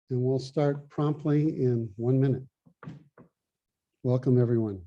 and we'll start promptly in 1 minute. Welcome, everyone.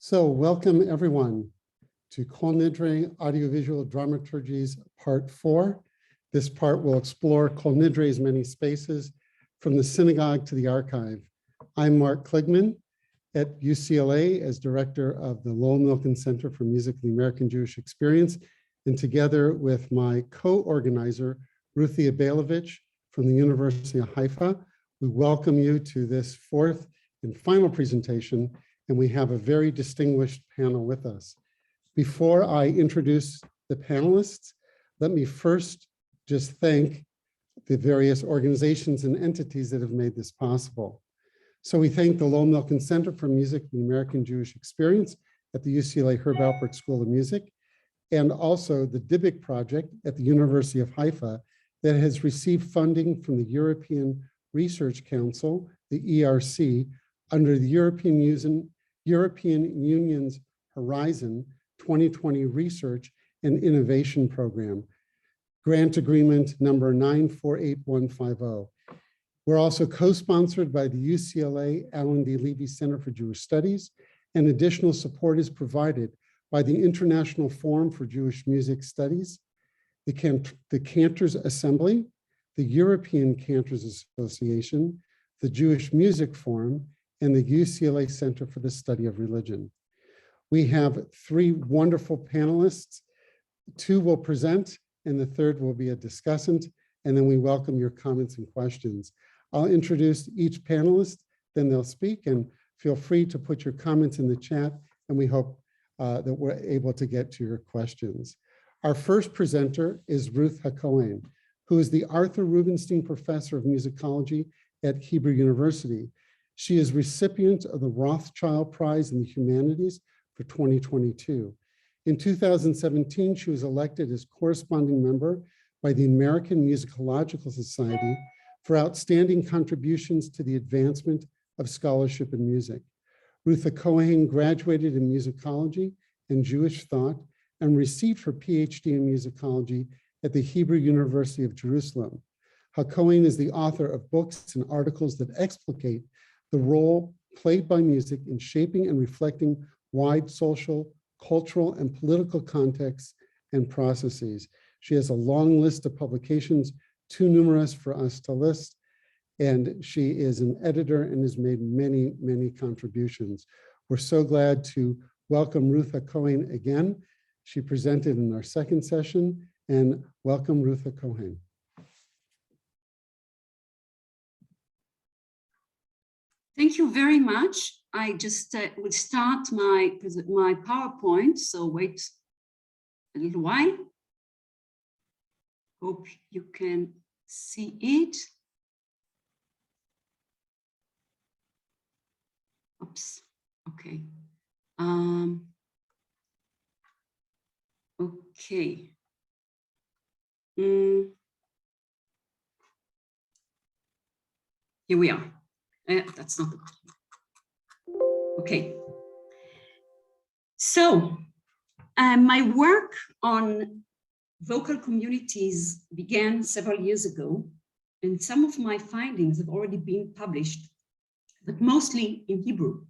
So welcome everyone to Kol Nidre Audiovisual Dramaturgies Part 4. This part will explore Kol Nidre's many spaces from the synagogue to the archive. I'm Mark Kligman at UCLA as director of the Lowell Milken Center for Music in the American Jewish Experience, and together with my co-organizer, Ruth Hakowain from the University of Haifa, we welcome you to this fourth and final presentation, and we have a very distinguished panel with us. Before I introduce the panelists, let me first just thank the various organizations and entities that have made this possible. So we thank the Lowell Milken Center for Music in the American Jewish Experience at the UCLA Herb Alpert School of Music, and also the DIBIC project at the University of Haifa that has received funding from the European Research Council, the ERC, under the European Union's Horizon 2020 Research and Innovation Program, grant agreement number 948150. We're also co-sponsored by the UCLA Alan D. Levy Center for Jewish Studies, and additional support is provided by the International Forum for Jewish Music Studies, the Cantors Assembly, the European Cantors Association, the Jewish Music Forum, and the UCLA Center for the Study of Religion. We have three wonderful panelists. Two will present, and the third will be a discussant, and then we welcome your comments and questions. I'll introduce each panelist, then they'll speak, and feel free to put your comments in the chat, and we hope that we're able to get to your questions. Our first presenter is Ruth Hakowain, who is the Arthur Rubinstein Professor of Musicology at Hebrew University. She is recipient of the Rothschild Prize in the Humanities for 2022. In 2017, she was elected as corresponding member by the American Musicological Society for outstanding contributions to the advancement of scholarship in music. Ruth Hakowain graduated in musicology and Jewish thought and received her PhD in musicology at the Hebrew University of Jerusalem. Hakowain is the author of books and articles that explicate the role played by music in shaping and reflecting wide social, cultural, and political contexts and processes. She has a long list of publications, too numerous for us to list, and she is an editor and has made many, many contributions. We're so glad to welcome Ruth Hakowain again. She presented in our second session, and welcome Ruth Hakowain. Thank you very much. I just will start my PowerPoint, so wait a little while. Hope you can see it. Oops, okay. Okay. Here we are. That's not the okay. So my work on vocal communities began several years ago, and some of my findings have already been published. but mostly in Hebrew.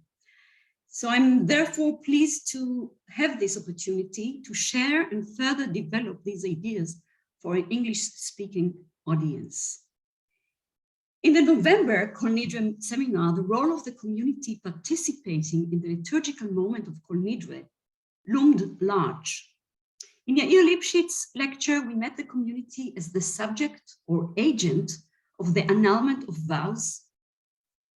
So I'm therefore pleased to have this opportunity to share and further develop these ideas for an English-speaking audience. In the November Kol Nidre seminar, the role of the community participating in the liturgical moment of Kol Nidre loomed large. In Yair Lipschitz's lecture, we met the community as the subject or agent of the annulment of vows,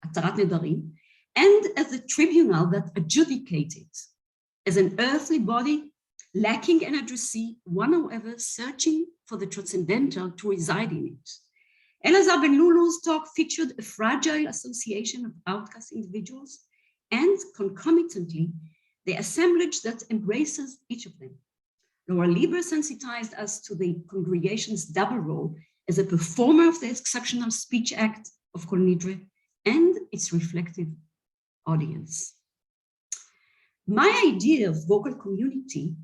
Atarat Nedarim, and as the tribunal that adjudicated, as an earthly body lacking an addressee, one however searching for the transcendental to reside in it. Elazar Ben Lulu's talk featured a fragile association of outcast individuals and concomitantly the assemblage that embraces each of them. Laura Lieber sensitized us to the congregation's double role as a performer of the exceptional speech act of Kol Nidre and its reflective audience. My idea of vocal community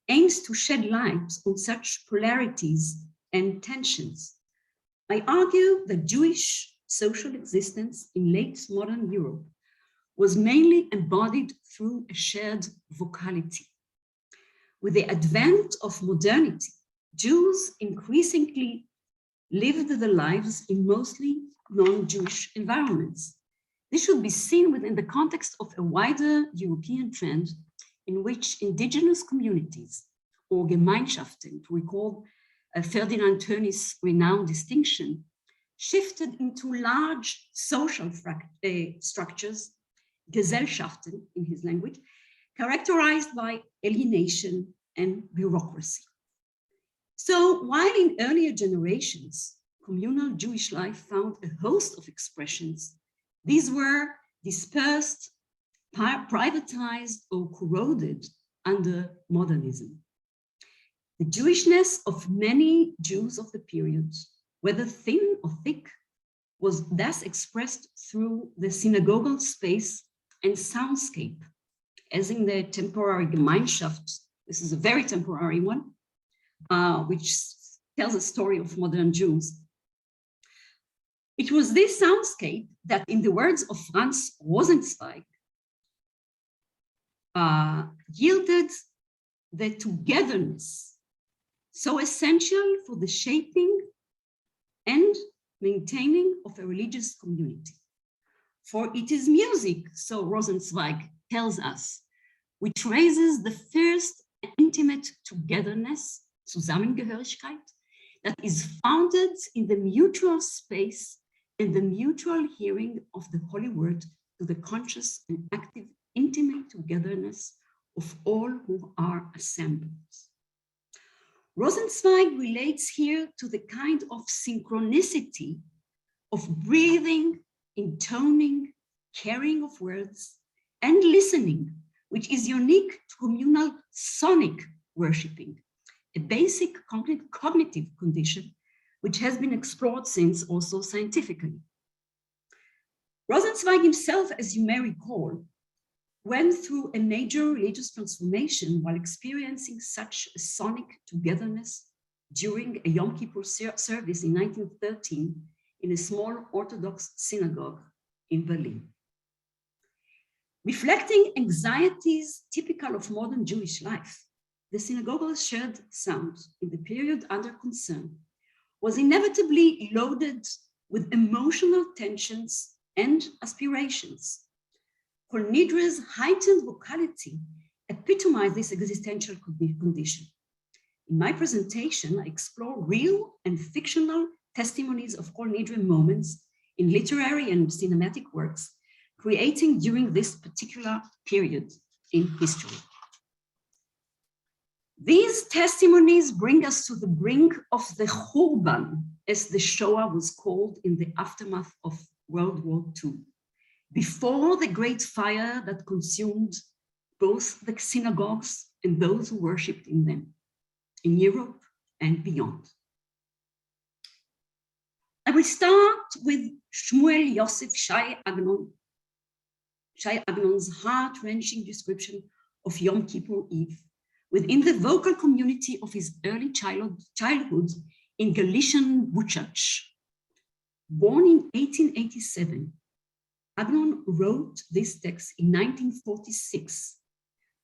aims to shed light on such polarities and tensions. I argue that Jewish social existence in late modern Europe was mainly embodied through a shared vocality. With the advent of modernity, Jews increasingly lived their lives in mostly non-Jewish environments. This should be seen within the context of a wider European trend in which indigenous communities, or Gemeinschaften, to recall Ferdinand Tönnies' renowned distinction, shifted into large social structures, Gesellschaften in his language, characterized by alienation and bureaucracy. So while in earlier generations, communal Jewish life found a host of expressions, these were dispersed, privatized, or corroded under modernism. The Jewishness of many Jews of the period, whether thin or thick, was thus expressed through the synagogal space and soundscape, as in the temporary Gemeinschaft. This is a very temporary one, which tells a story of modern Jews. It was this soundscape that, in the words of Franz Rosenzweig, yielded the togetherness so essential for the shaping and maintaining of a religious community. For it is music, so Rosenzweig tells us, which raises the first intimate togetherness, Zusammengehörigkeit, that is founded in the mutual space and the mutual hearing of the Holy Word to the conscious and active intimate togetherness of all who are assembled. Rosenzweig relates here to the kind of synchronicity of breathing, intoning, carrying of words, and listening, which is unique to communal sonic worshiping, a basic cognitive condition which has been explored since also scientifically. Rosenzweig himself, as you may recall, went through a major religious transformation while experiencing such a sonic togetherness during a Yom Kippur service in 1913 in a small Orthodox synagogue in Berlin. Reflecting anxieties typical of modern Jewish life, the synagogal shared sound in the period under concern was inevitably loaded with emotional tensions and aspirations. Kol Nidre's heightened vocality epitomized this existential condition. In my presentation, I explore real and fictional testimonies of Kol Nidre moments in literary and cinematic works, creating during this particular period in history. These testimonies bring us to the brink of the Churban, as the Shoah was called in the aftermath of World War II, before the great fire that consumed both the synagogues and those who worshipped in them, in Europe and beyond. I will start with Shmuel Yosef Shai Agnon's heart-wrenching description of Yom Kippur Eve within the vocal community of his early childhood in Galician Buchach. Born in 1887, Agnon wrote this text in 1946,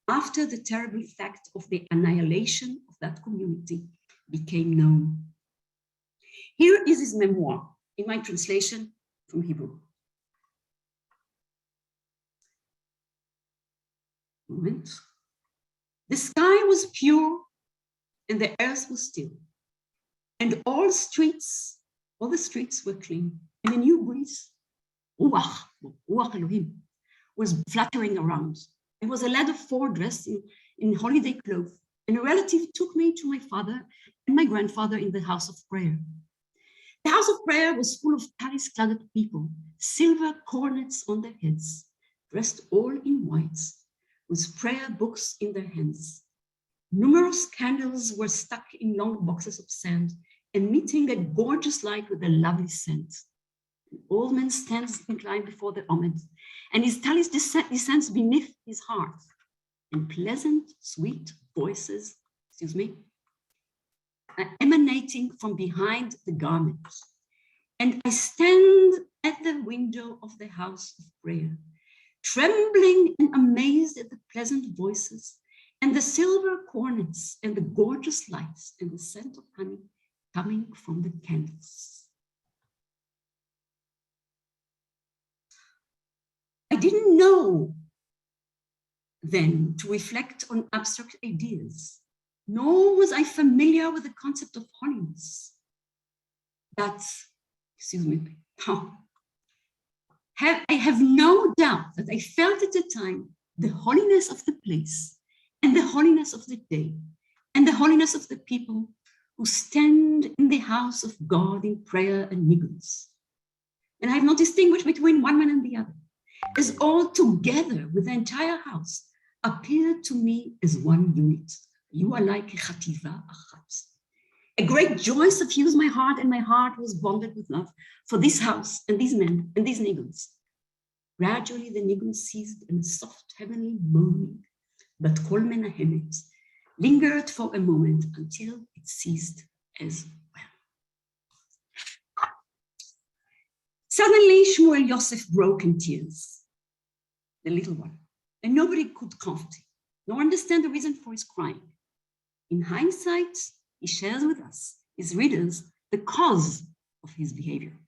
after the terrible fact of the annihilation of that community became known. Here is his memoir in my translation from Hebrew. Moment. The sky was pure and the earth was still, and all the streets were clean, and a new breeze, Ruach Elohim, was fluttering around. There was a lad of 4 dressed in holiday clothes, and a relative took me to my father and my grandfather in the house of prayer. The house of prayer was full of talis-clad people, silver cornets on their heads, dressed all in white, with prayer books in their hands. Numerous candles were stuck in long boxes of sand, emitting a gorgeous light with a lovely scent. An old man stands inclined before the Omed, and his talis descends beneath his heart, and pleasant, sweet voices, are emanating from behind the garment. And I stand at the window of the house of prayer, trembling and amazed at the pleasant voices and the silver cornets and the gorgeous lights and the scent of honey coming from the candles. I didn't know then to reflect on abstract ideas, nor was I familiar with the concept of holiness. I have no doubt that I felt at the time the holiness of the place and the holiness of the day and the holiness of the people who stand in the house of God in prayer and niguns. And I have not distinguished between one man and the other, as all together with the entire house appeared to me as one unit. You are like a chativa achat. A great joy suffused my heart, and my heart was bonded with love for this house and these men and these niguns. Gradually the nigun ceased in a soft heavenly moaning, but Kol Menahemet lingered for a moment until it ceased as well. Suddenly Shmuel Yosef broke in tears, the little one, and nobody could comfort him, nor understand the reason for his crying. In hindsight, he shares with us, his readers, the cause of his behavior.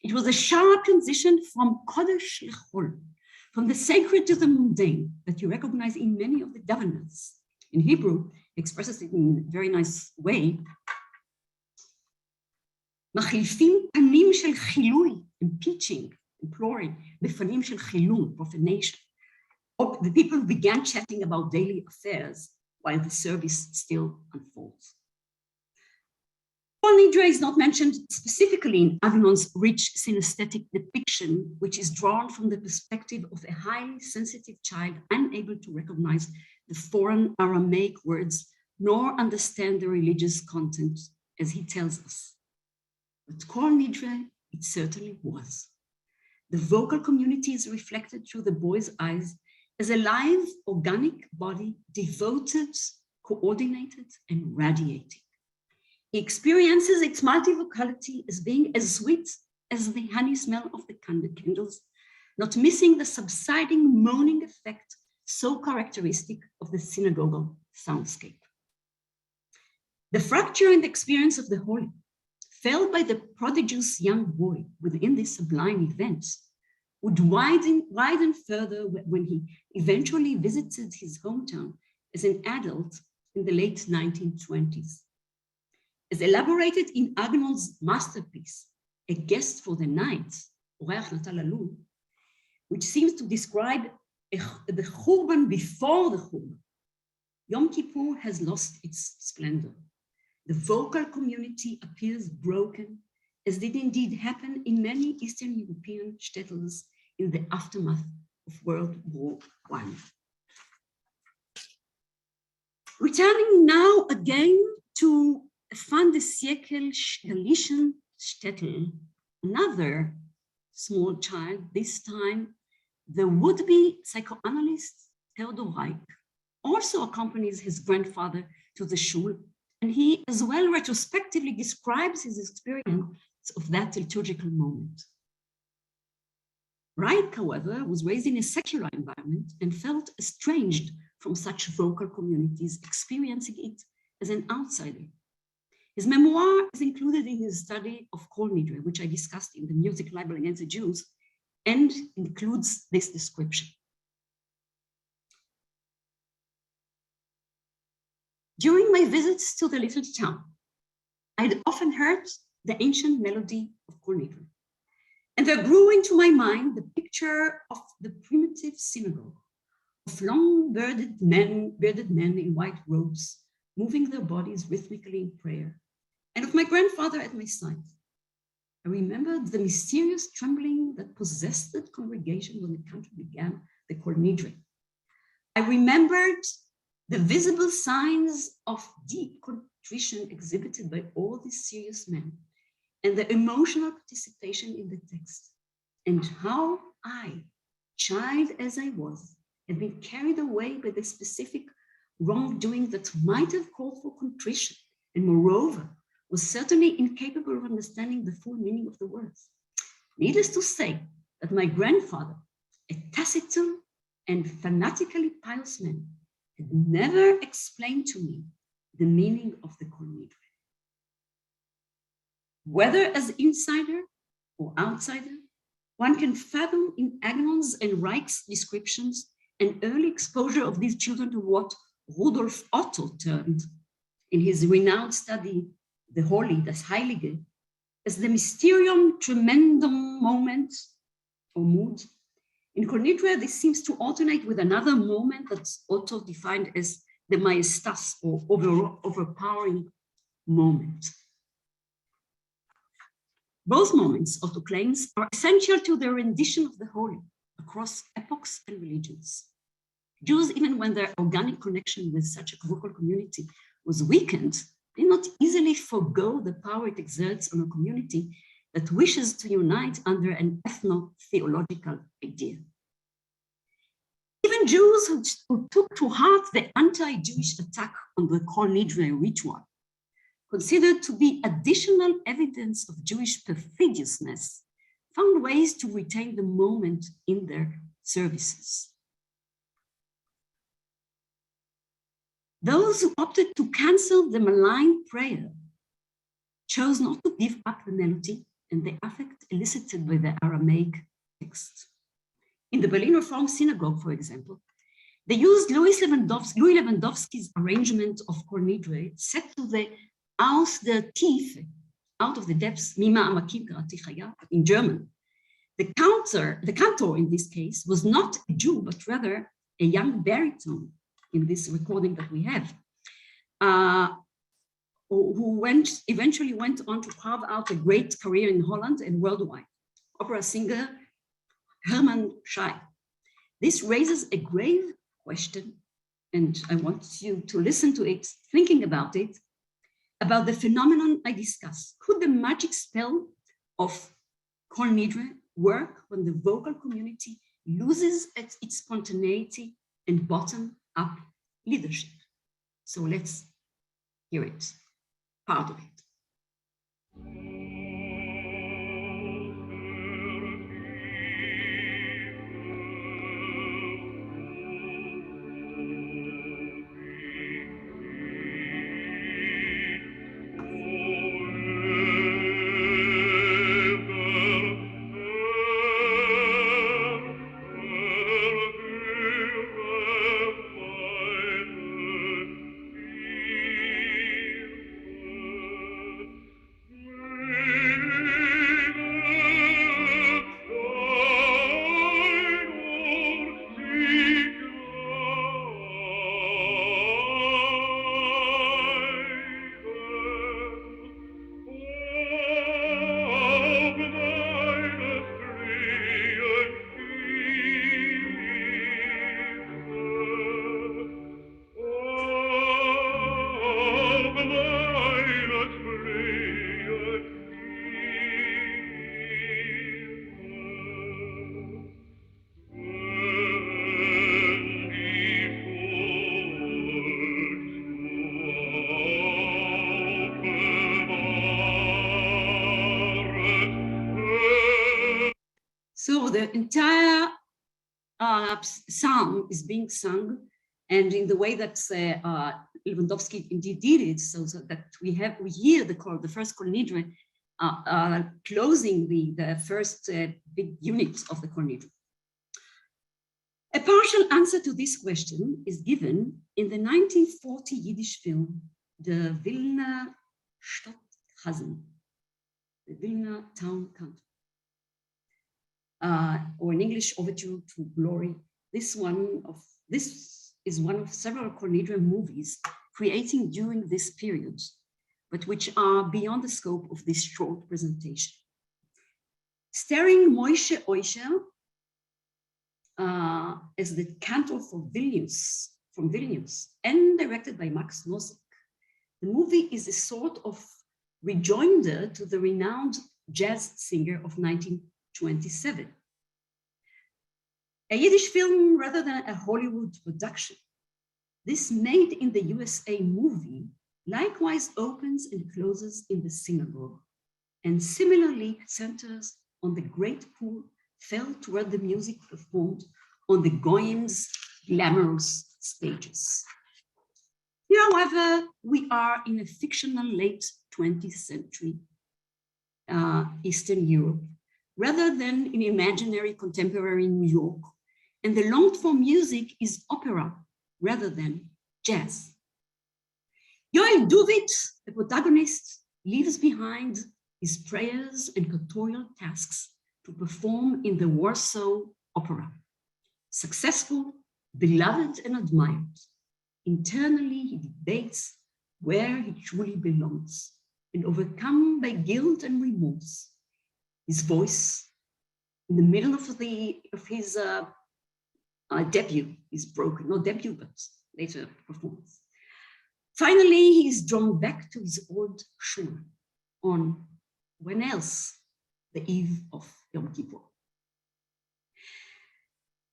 It was a sharp transition from Kodesh Lechol, from the sacred to the mundane, that you recognize in many of the governments. In Hebrew, he expresses it in a very nice way. מחליפים פנים של חילול, impeaching, imploring, בפנים של חילול, profanation. The people began chatting about daily affairs while the service still unfolds. Kol Nidre is not mentioned specifically in Agnon's rich synesthetic depiction, which is drawn from the perspective of a highly sensitive child unable to recognize the foreign Aramaic words nor understand the religious content, as he tells us. But Kol Nidre, it certainly was. The vocal community is reflected through the boy's eyes as a live, organic body, devoted, coordinated, and radiating. He experiences its multivocality as being as sweet as the honey smell of the candles, not missing the subsiding moaning effect so characteristic of the synagogal soundscape. The fracture in the experience of the holy, felt by the prodigious young boy within this sublime event, would widen further when he eventually visited his hometown as an adult in the late 1920s. As elaborated in Agnon's masterpiece, A Guest for the Night, which seems to describe the Churban before the Churban, Yom Kippur has lost its splendor. The vocal community appears broken, as did indeed happen in many Eastern European shtetls in the aftermath of World War I. Returning now again to a fin de siècle Galician shtetl, another small child, this time the would-be psychoanalyst Theodor Reich, also accompanies his grandfather to the shul, and he as well retrospectively describes his experience of that liturgical moment. Reich, however, was raised in a secular environment and felt estranged from such vocal communities, experiencing it as an outsider. His memoir is included in his study of Kol Nidre, which I discussed in the music libel against the Jews, and includes this description. During my visits to the little town, I'd often heard the ancient melody of Kol Nidre, and there grew into my mind the picture of the primitive synagogue, of long bearded men in white robes, moving their bodies rhythmically in prayer, and of my grandfather at my side. I remembered the mysterious trembling that possessed the congregation when the country began the Kol Nidre. I remembered the visible signs of deep contrition exhibited by all these serious men, and the emotional participation in the text, and how I, child as I was, had been carried away by the specific wrongdoing that might have called for contrition, and moreover, was certainly incapable of understanding the full meaning of the words. Needless to say that my grandfather, a taciturn and fanatically pious man, had never explained to me the meaning of the Kol Nidre. Whether as insider or outsider, one can fathom in Agnon's and Reich's descriptions an early exposure of these children to what Rudolf Otto termed in his renowned study, The Holy, das Heilige, as the mysterium tremendum moment or mood. In Kol Nidre, this seems to alternate with another moment that Otto defined as the majestas, or overpowering moment. Both moments, Otto claims, are essential to the rendition of the holy across epochs and religions. Jews, even when their organic connection with such a vocal community was weakened, did not easily forego the power it exerts on a community that wishes to unite under an ethno-theological idea. Even Jews who took to heart the anti-Jewish attack on the Kol Nidre ritual, considered to be additional evidence of Jewish perfidiousness, found ways to retain the moment in their services. Those who opted to cancel the malign prayer chose not to give up the melody and the affect elicited by the Aramaic text. In the Berlin Reform Synagogue, for example, they used Louis Lewandowski's arrangement of Kol Nidre set to the Aus der Tiefe, out of the depths, Mima Amakim Karatichaya, in German. The cantor in this case was not a Jew, but rather a young baritone in this recording that we have, who eventually went on to carve out a great career in Holland and worldwide, opera singer Herman Schei. This raises a grave question, and I want you to listen to it, thinking about it, about the phenomenon I discuss. Could the magic spell of Kol Nidre work when the vocal community loses its spontaneity and bottom-up leadership? So let's hear it, part of it. the entire psalm is being sung, and in the way that Lewandowski indeed did it, so that we hear the first Kol Nidre closing the first big unit of the Kol Nidre. A partial answer to this question is given in the 1940 Yiddish film, the Vilna Stadtchazen, the Vilna Town Country, or in English, Overture to Glory. This is one of several Kol Nidre movies creating during this period, but which are beyond the scope of this short presentation. Starring Moshe Oisher as the cantor from Vilnius, and directed by Max Nosek. The movie is a sort of rejoinder to the renowned jazz singer of 1927. A Yiddish film rather than a Hollywood production. This made in the USA movie likewise opens and closes in the synagogue, and similarly centers on the great pool felt where the music performed on the Goyim's glamorous stages. Here, however, we are in a fictional late 20th century Eastern Europe, rather than in imaginary contemporary New York, and the longed-for music is opera rather than jazz. Yoel Duvid, the protagonist, leaves behind his prayers and curatorial tasks to perform in the Warsaw Opera. Successful, beloved, and admired, internally he debates where he truly belongs, and overcome by guilt and remorse, his voice in the middle of his debut is broken, not debut, but later performance. Finally, he is drawn back to his old shul on when else? The eve of Yom Kippur.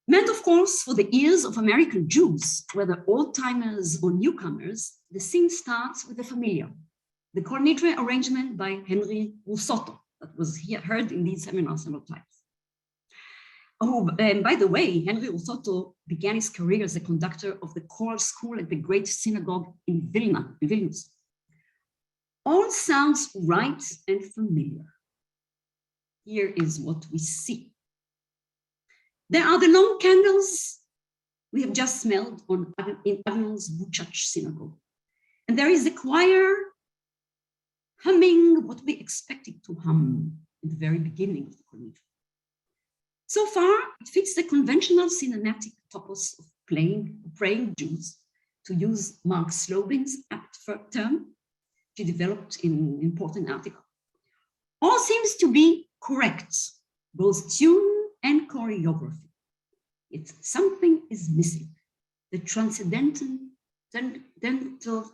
Meant, of course, for the ears of American Jews, whether old-timers or newcomers, the scene starts with the familiar, the Kol Nidre arrangement by Henry Russotto, that was heard in these seminars several times. Oh, and by the way, Henry Russotto began his career as a conductor of the choral school at the great synagogue in Vilnius. All sounds right and familiar. Here is what we see. There are the long candles we have just smelled in Agnon's Buchach synagogue. And there is the choir humming what we expected to hum in the very beginning of the Kol Nidre. So far, it fits the conventional cinematic topos of praying Jews, to use Mark Slobin's apt term, she developed in an important article. All seems to be correct, both tune and choreography. Yet something is missing, the transcendental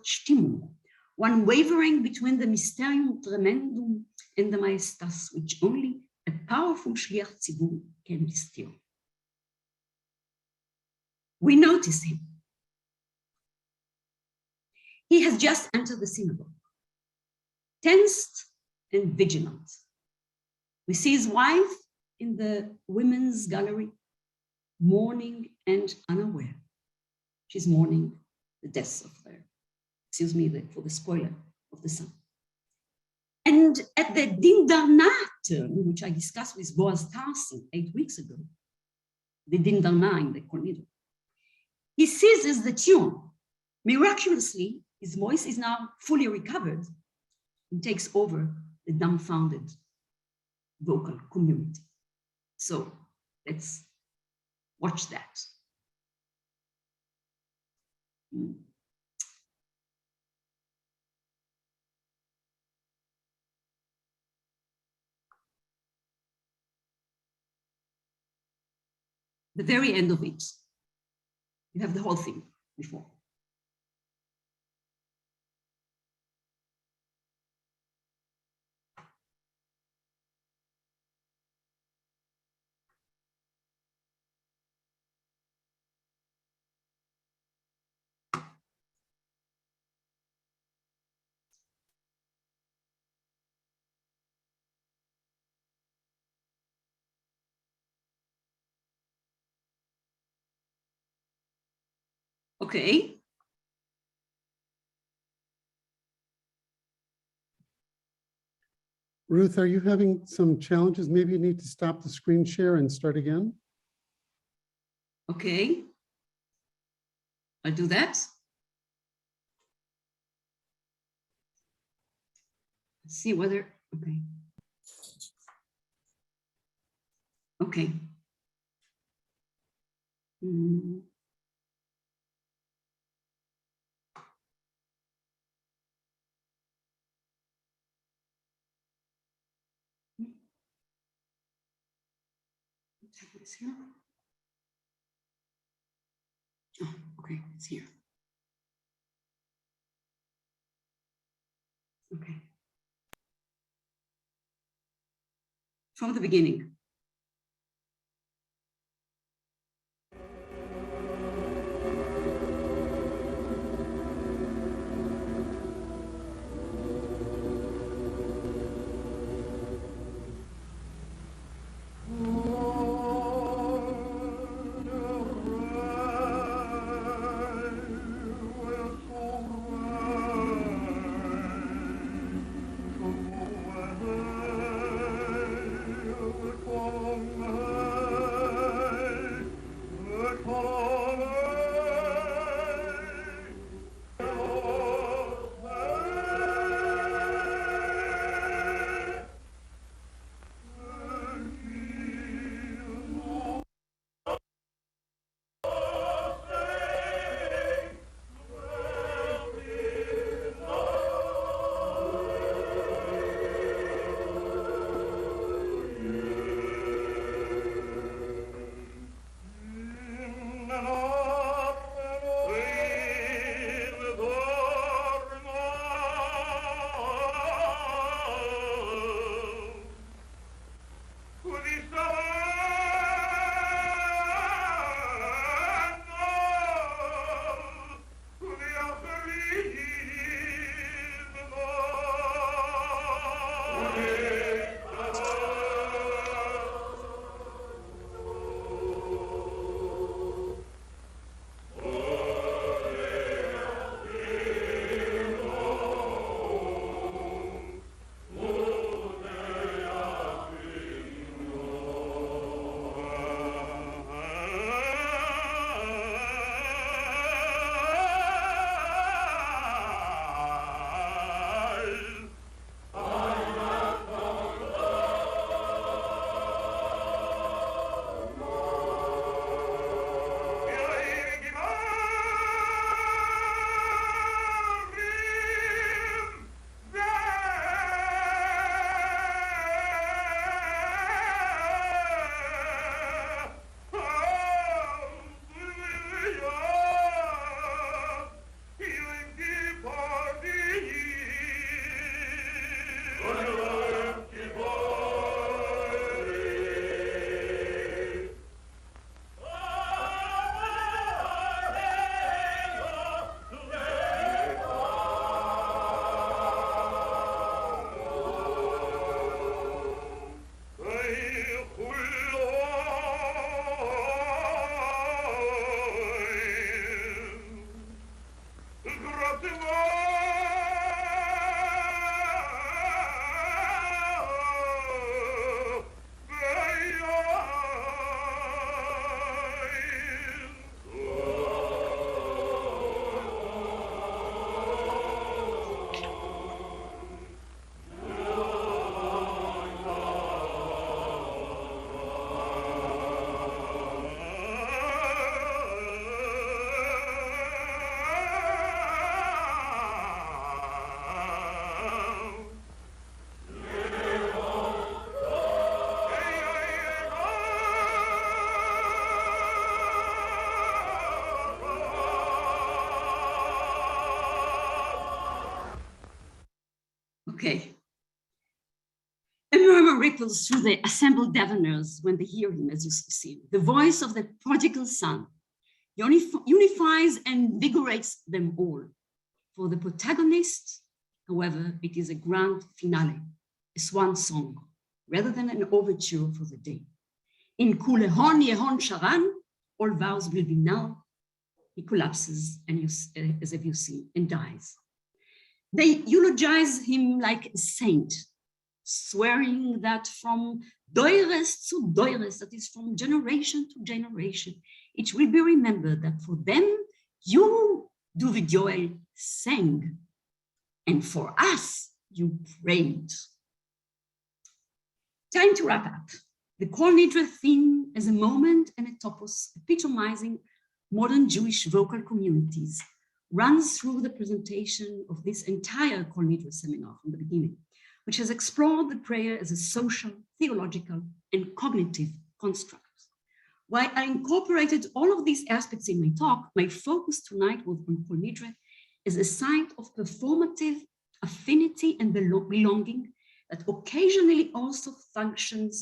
Stimmung, one wavering between the Mysterium Tremendum and the Maestas, which only a powerful Shliach Tzibur can distill. We notice him. He has just entered the synagogue, tensed and vigilant. We see his wife in the women's gallery, mourning and unaware. She's mourning the death of her, for the spoiler of the son. And at the Din Darna turn, which I discussed with Boaz Tarsi 8 weeks ago, the Din Darna in the Kol Nidre, he seizes the tune. Miraculously, his voice is now fully recovered and takes over the dumbfounded vocal community. So let's watch that. The very end of it. You have the whole thing before. Okay. Ruth, are you having some challenges? Maybe you need to stop the screen share and start again. Okay. I'll do that. Let's see whether, okay. Okay. This here. Oh, okay, it's here. Okay. From the beginning. Okay. A murmur ripples through the assembled Devoners when they hear him, as you see. The voice of the prodigal son unifies and invigorates them all. For the protagonist, however, it is a grand finale, a swan song, rather than an overture for the day. In Kulehon Yehon Sharan, all vows will be null, he collapses, and as if you see, and dies. They eulogize him like a saint, swearing that from deures to deures, that is from generation to generation, it will be remembered that for them, you, David Joel, sang, and for us, you prayed. Time to wrap up. The Kol Nidre theme as a moment and a topos epitomizing modern Jewish vocal communities runs through the presentation of this entire Kol Nidre seminar from the beginning, which has explored the prayer as a social, theological, and cognitive construct. While I incorporated all of these aspects in my talk, my focus tonight was on Kol Nidre as a site of performative affinity and belonging that occasionally also functioned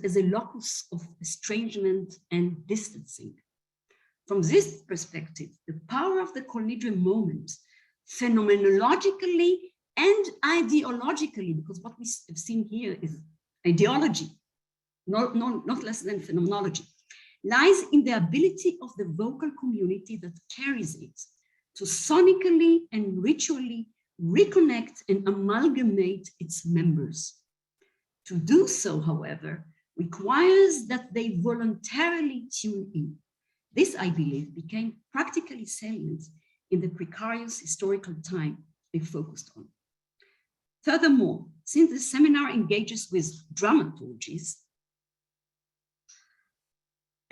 as a locus of estrangement and distancing. From this perspective, the power of the Kol Nidre moment, phenomenologically and ideologically, because what we have seen here is ideology, not less than phenomenology, lies in the ability of the vocal community that carries it to sonically and ritually reconnect and amalgamate its members. To do so, however, requires that they voluntarily tune in. This, I believe, became practically salient in the precarious historical time they focused on. Furthermore, since the seminar engages with dramaturgies,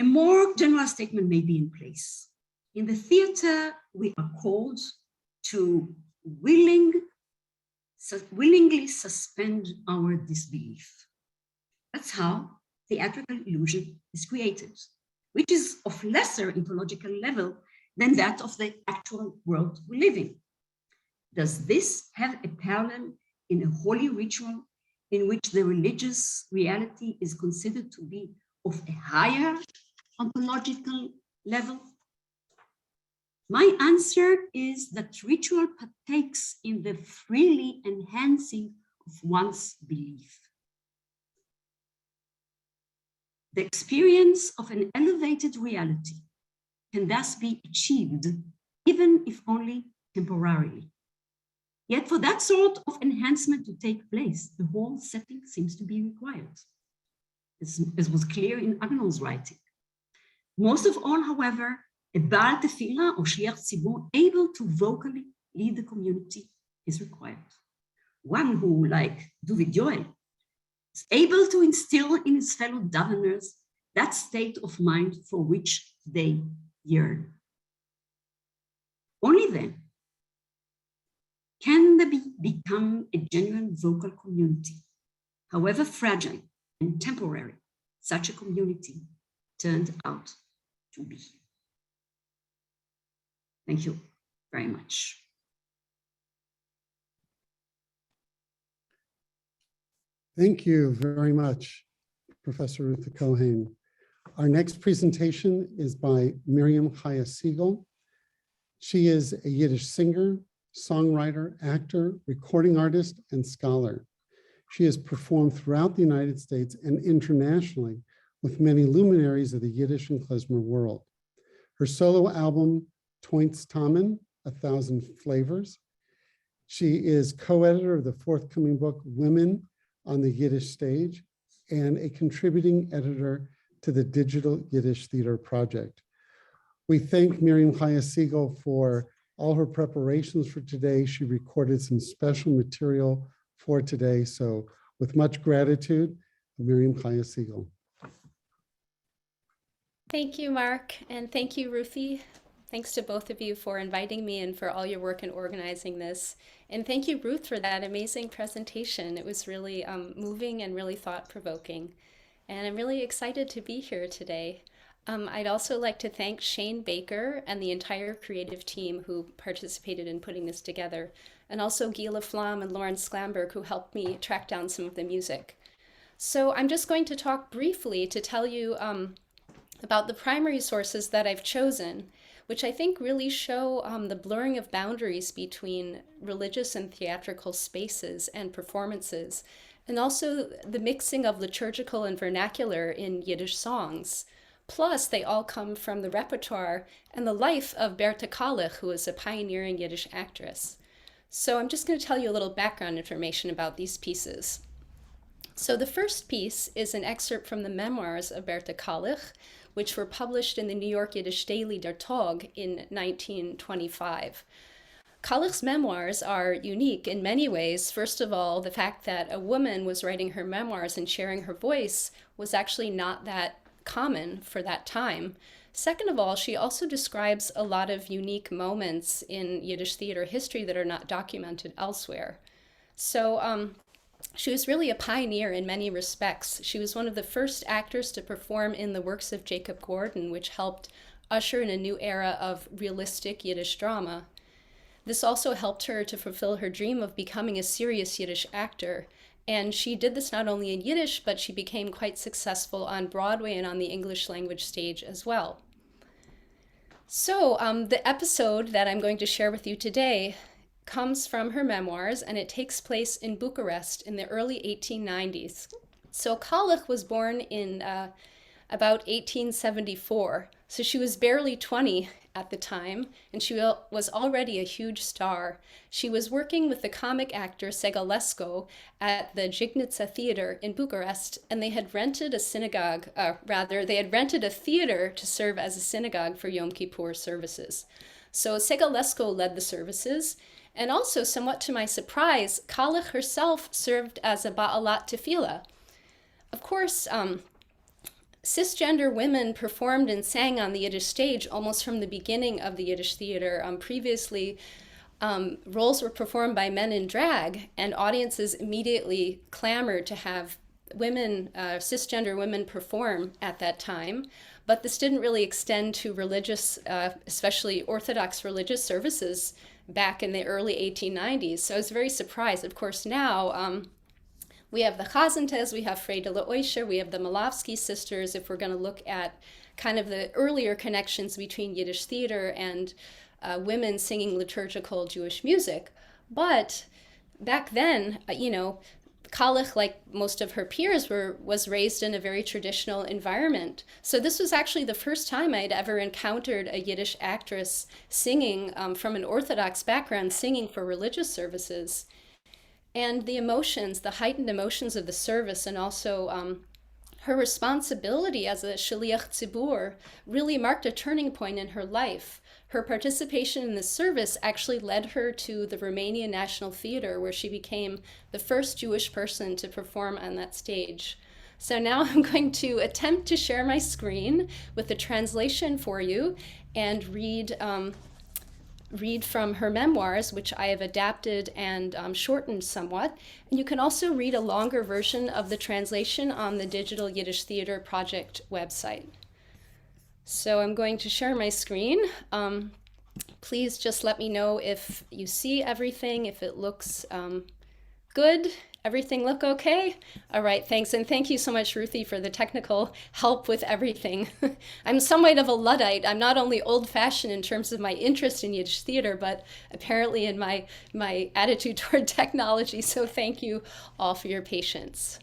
a more general statement may be in place. In the theater, we are called to willingly suspend our disbelief. That's how theatrical illusion is created, which is of lesser ontological level than that of the actual world we live in. Does this have a parallel in a holy ritual in which the religious reality is considered to be of a higher ontological level? My answer is that ritual partakes in the freely enhancing of one's belief. The experience of an elevated reality can thus be achieved, even if only temporarily. Yet for that sort of enhancement to take place, the whole setting seems to be required, as was clear in Agnon's writing. Most of all, however, a Baal Tefillah or Shliach Tzibur able to vocally lead the community is required. One who, like David Joel, is able to instill in his fellow daveners that state of mind for which they yearn. Only then can they become a genuine vocal community, however fragile and temporary such a community turned out to be. Thank you very much. Thank you very much, Professor Ruth Hakowain. Our next presentation is by Miryem-Khaye Seigal. She is a Yiddish singer, songwriter, actor, recording artist, and scholar. She has performed throughout the United States and internationally with many luminaries of the Yiddish and klezmer world. Her solo album, Toints Tamen, 1,000 Flavors. She is co-editor of the forthcoming book, Women on the Yiddish Stage, and a contributing editor to the Digital Yiddish Theater Project. We thank Miryem-Kya Siegel for all her preparations for today. She recorded some special material for today. So with much gratitude, Miryem-Kya Siegel. Thank you, Mark, and thank you, Ruthie. Thanks to both of you for inviting me and for all your work in organizing this. And thank you, Ruth, for that amazing presentation. It was really moving and really thought-provoking. And I'm really excited to be here today. I'd also like to thank Shane Baker and the entire creative team who participated in putting this together, and also Gila Flom and Lauren Sklamberg, who helped me track down some of the music. So I'm just going to talk briefly to tell you about the primary sources that I've chosen, which I think really show the blurring of boundaries between religious and theatrical spaces and performances, and also the mixing of liturgical and vernacular in Yiddish songs, Plus, they all come from the repertoire and the life of Berta, who was a pioneering Yiddish actress. So I'm just going to tell you a little background information about these pieces. So the first piece is an excerpt from the Memoirs of Berta, which were published in the New York Yiddish daily Der Tag in 1925. Khalif's memoirs are unique in many ways. First of all, the fact that a woman was writing her memoirs and sharing her voice was actually not that common for that time. Second of all, she also describes a lot of unique moments in Yiddish theater history that are not documented elsewhere. So she was really a pioneer in many respects. She was one of the first actors to perform in the works of Jacob Gordon, which helped usher in a new era of realistic Yiddish drama. This also helped her to fulfill her dream of becoming a serious Yiddish actor. And she did this not only in Yiddish, but she became quite successful on Broadway and on the English language stage as well. So the episode that I'm going to share with you today comes from her memoirs, and it takes place in Bucharest in the early 1890s. So Khalif was born in about 1874, so she was barely 20 at the time, and she was already a huge star. She was working with the comic actor Seigal at the Jignitsa Theater in Bucharest, and they had rented a synagogue, they had rented a theater to serve as a synagogue for Yom Kippur services. So Seigal led the services, and also, somewhat to my surprise, Khalif herself served as a Ba'alat Tefillah. Of course, cisgender women performed and sang on the Yiddish stage almost from the beginning of the Yiddish theater. Previously, roles were performed by men in drag, and audiences immediately clamored to have women, cisgender women, perform at that time. But this didn't really extend to religious, especially Orthodox religious services back in the early 1890s. So I was very surprised. Of course, now we have the Chazantes, we have Freda Leoisha, we have the Malofsky sisters, if we're going to look at kind of the earlier connections between Yiddish theater and women singing liturgical Jewish music. But back then, Khalif, like most of her peers, was raised in a very traditional environment. So this was actually the first time I'd ever encountered a Yiddish actress singing from an Orthodox background, singing for religious services. And the emotions, the heightened emotions of the service, and also her responsibility as a shaliach tzibur really marked a turning point in her life. Her participation in the service actually led her to the Romanian National Theater, where she became the first Jewish person to perform on that stage. So now I'm going to attempt to share my screen with the translation for you and read from her memoirs, which I have adapted and shortened somewhat. And you can also read a longer version of the translation on the Digital Yiddish Theater Project website. So I'm going to share my screen. Please just let me know if you see everything, if it looks good. Everything look okay? All right, thanks. And thank you so much, Ruthie, for the technical help with everything. I'm somewhat of a Luddite. I'm not only old-fashioned in terms of my interest in Yiddish theater, but apparently in my attitude toward technology. So thank you all for your patience.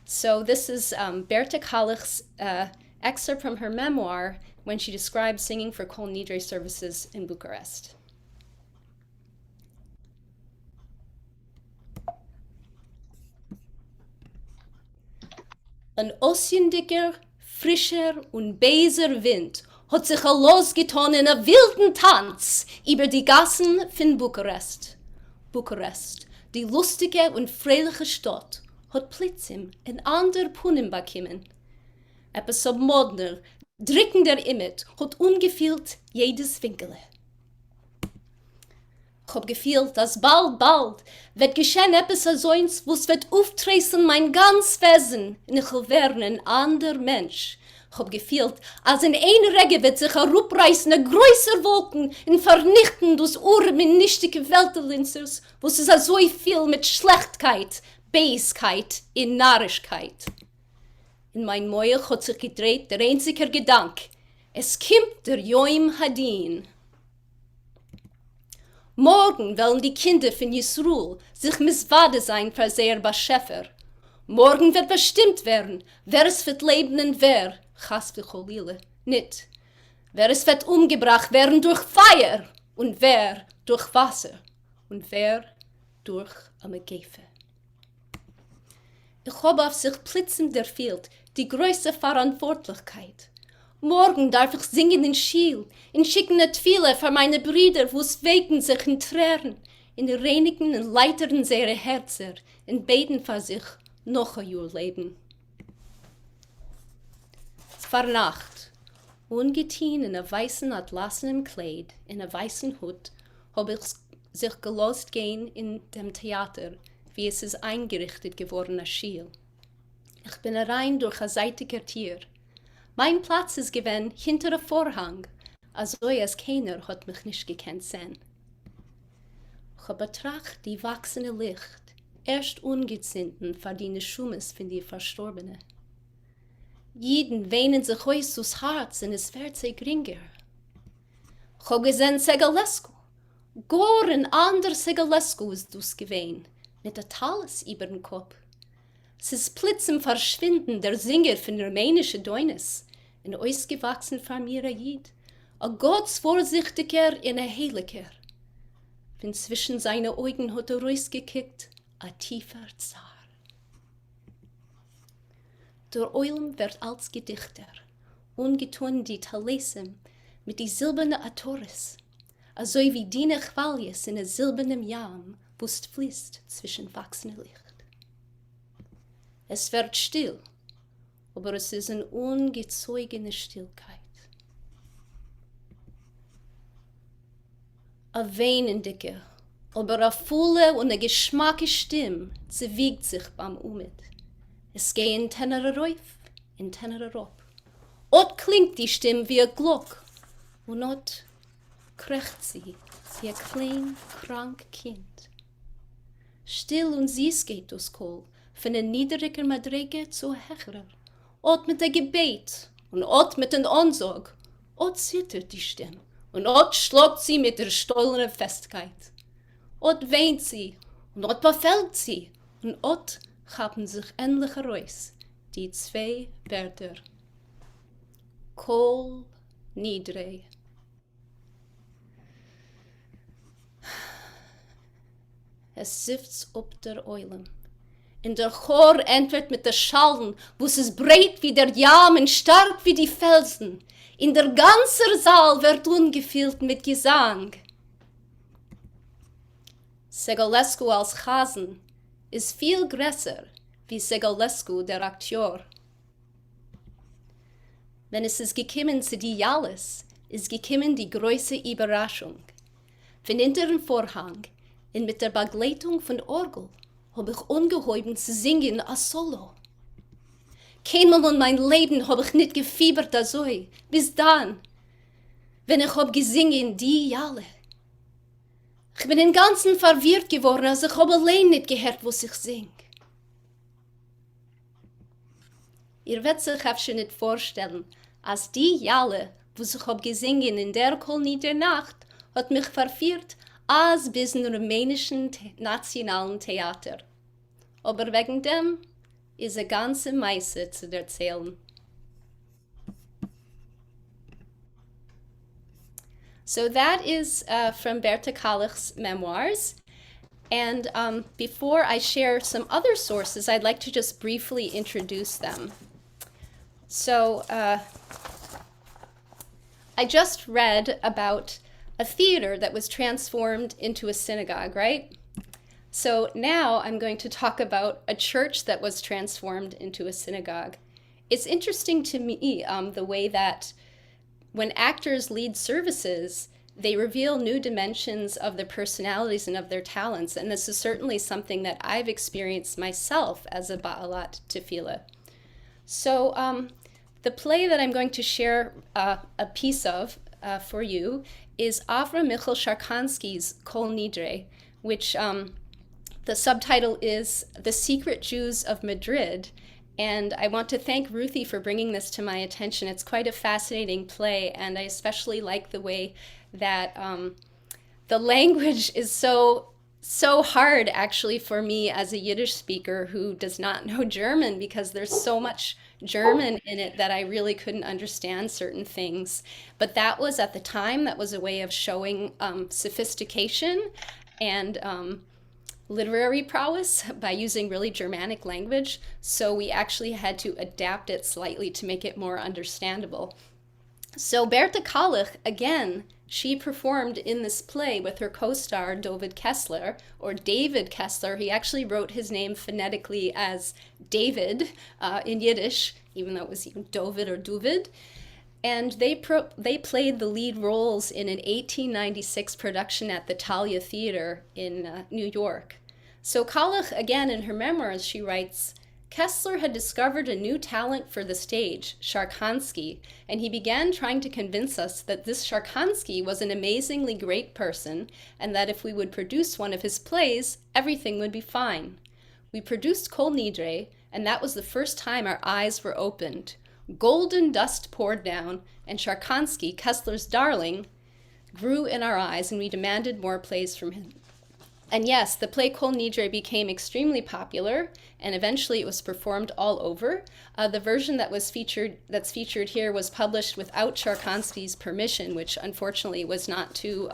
So this is Berta Khalif's excerpt from her memoir when she described singing for Kol Nidre services in Bucharest. Ein osjendiger, frischer und beiser Wind hat sich losgetan in a wilden Tanz über die Gassen von Bukarest. Bukarest, die lustige und freiliche Stadt, hat plötzlich ein ander Punnen bekommen. Etwas so modner, drückender Image hat ungefühlt jedes Winkele. Ich hab gefühlt, dass bald wird geschehen etwas so eins, was wird auftreißen mein ganz Wesen, und ich will werden ein anderer Mensch. Ich hab gefühlt, als in ein Rege wird sich herupreißen eine größere Wolken und vernichten das urmennichtige Weltlinzers, was es so viel mit Schlechtkeit, Beiskeit und Narrischkeit. In mein Meuch hat sich gedreht der einzige Gedanke, es kommt der Yom Hadin. Morgen wollen die Kinder von Yisroel sich misswade sein für sehr Beschäfer. Morgen wird bestimmt werden, wer es wird leben und wer Chas v'cholile, nicht. Wer es wird umgebracht werden durch Feuer und wer durch Wasser und wer durch eine Gefe. Ich habe auf sich plötzlich erfüllt die größte Verantwortlichkeit. Morgen darf ich singen in Schiel, in schicken Tfile für meine Brüder, wo es wegen sich in Tränen, in reinigen und leitern ihre Herzen, in beten für sich noch ein Jahr leben. Es war Nacht, ungetein in einem weißen atlasenen Kleid, in einem weißen Hut, habe ich sich gelost gehen in dem Theater, wie es ist eingerichtet geworden als Schiel. Ich bin rein durch ein seitiger Tier. Mein Platz ist gewesen hinter dem Vorhang, also als keiner hat mich nicht gekannt sehen. Ich habe betrachtet die wachsende Licht, erst ungezünden für die Schummes von die Verstorbenen. Jeden weinen sich aus das Herz und es wird sehr geringer. Ich habe gesehen Seigalescu. Gar ein anderer Seigalescu ist das gewesen, mit der Talis über den Kopf. Es ist plötzlich verschwinden der Singer von rumänischen Deunis, ein ausgewachsen von mir Jid, ein gottsvorsichtiger und ein Heiliger. Wenn zwischen seine Augen hat rausgekickt, ein tiefer Zar. Der Eulen wird als Gedichter, ungetun die Talesem mit die silbernen Atoris, also wie die Chwaljes in einem silbernen Jam, wo es fließt zwischen wachsendem Licht. Es wird still, aber es ist eine ungezeugene Stillkeit. Eine weinendicke, aber eine volle und eine geschmackige Stimme zerwiegt sich beim Umid. Es geht in Tenere rauf, in Tenere rop. Ot klingt die Stimme wie ein Glock und ot kriegt sie wie ein klein, krank Kind. Still und süß geht das Kohl, von einer niedriger Madrige zu höherer. Ot mit der Gebet und ot mit den Ansag. Ot zittert die Stimme und ot schlägt sie mit der stollenen Festigkeit. Ot weint sie und ot befällt sie und ot haben sich endlich heraus, die zwei Wörter. Kol Nidre. Es sifft ob der Eulen. In der Chor entwert mit der Schallen, wo es ist breit wie der Jam und stark wie die Felsen. In der ganzen Saal wird ungefüllt mit Gesang. Seigalescu als Chasen ist viel größer wie Seigalescu der Akteur. Wenn es ist gekommen zu die Jalles, ist gekommen die größte Überraschung. Von hinter dem Vorhang und mit der Begleitung von Orgel habe ich ungeheuben zu singen als Solo. Keinmal in mein Leben habe ich nicht gefiebert so, bis dann, wenn ich habe gesungen die Jalle. Ich bin im Ganzen verwirrt geworden, als ich habe allein nicht gehört, was ich sing. Ihr werdet sich schon nicht vorstellen, als die Jalle, was ich habe gesungen in der Kol Nidre Nacht, hat mich verführt, als bis im rumänischen nationalen Theater. Aber wegen dem ist eine ganze Meise zu erzählen. So that is from Berta Khalif's Memoirs. And before I share some other sources, I'd like to just briefly introduce them. So I just read about a theater that was transformed into a synagogue, right? So now I'm going to talk about a church that was transformed into a synagogue. It's interesting to me the way that when actors lead services, they reveal new dimensions of their personalities and of their talents. And this is certainly something that I've experienced myself as a Ba'alat Tefillah. So the play that I'm going to share a piece of for you is Avram Michal Sharkansky's Kol Nidre, which the subtitle is The Secret Jews of Madrid. And I want to thank Ruthie for bringing this to my attention. It's quite a fascinating play, and I especially like the way that the language is so so hard actually for me as a Yiddish speaker who does not know German, because there's so much German in it that I really couldn't understand certain things. But that was at the time, that was a way of showing sophistication and literary prowess by using really Germanic language. So we actually had to adapt it slightly to make it more understandable. So Berta Khalif, again, she performed in this play with her co-star David Kessler, or David Kessler. He actually wrote his name phonetically as David in Yiddish, even though it was Dovid or Duvid. And they played the lead roles in an 1896 production at the Thalia Theater in New York. So Khalif, again, in her memoirs, she writes, Kessler had discovered a new talent for the stage, Sharkansky, and he began trying to convince us that this Sharkansky was an amazingly great person, and that if we would produce one of his plays, everything would be fine. We produced Kol Nidre, and that was the first time our eyes were opened. Golden dust poured down, and Sharkansky, Kessler's darling, grew in our eyes, and we demanded more plays from him. And yes, the play Kol Nidre became extremely popular, and eventually it was performed all over. The version that's featured here was published without Sharkansky's permission, which unfortunately was not too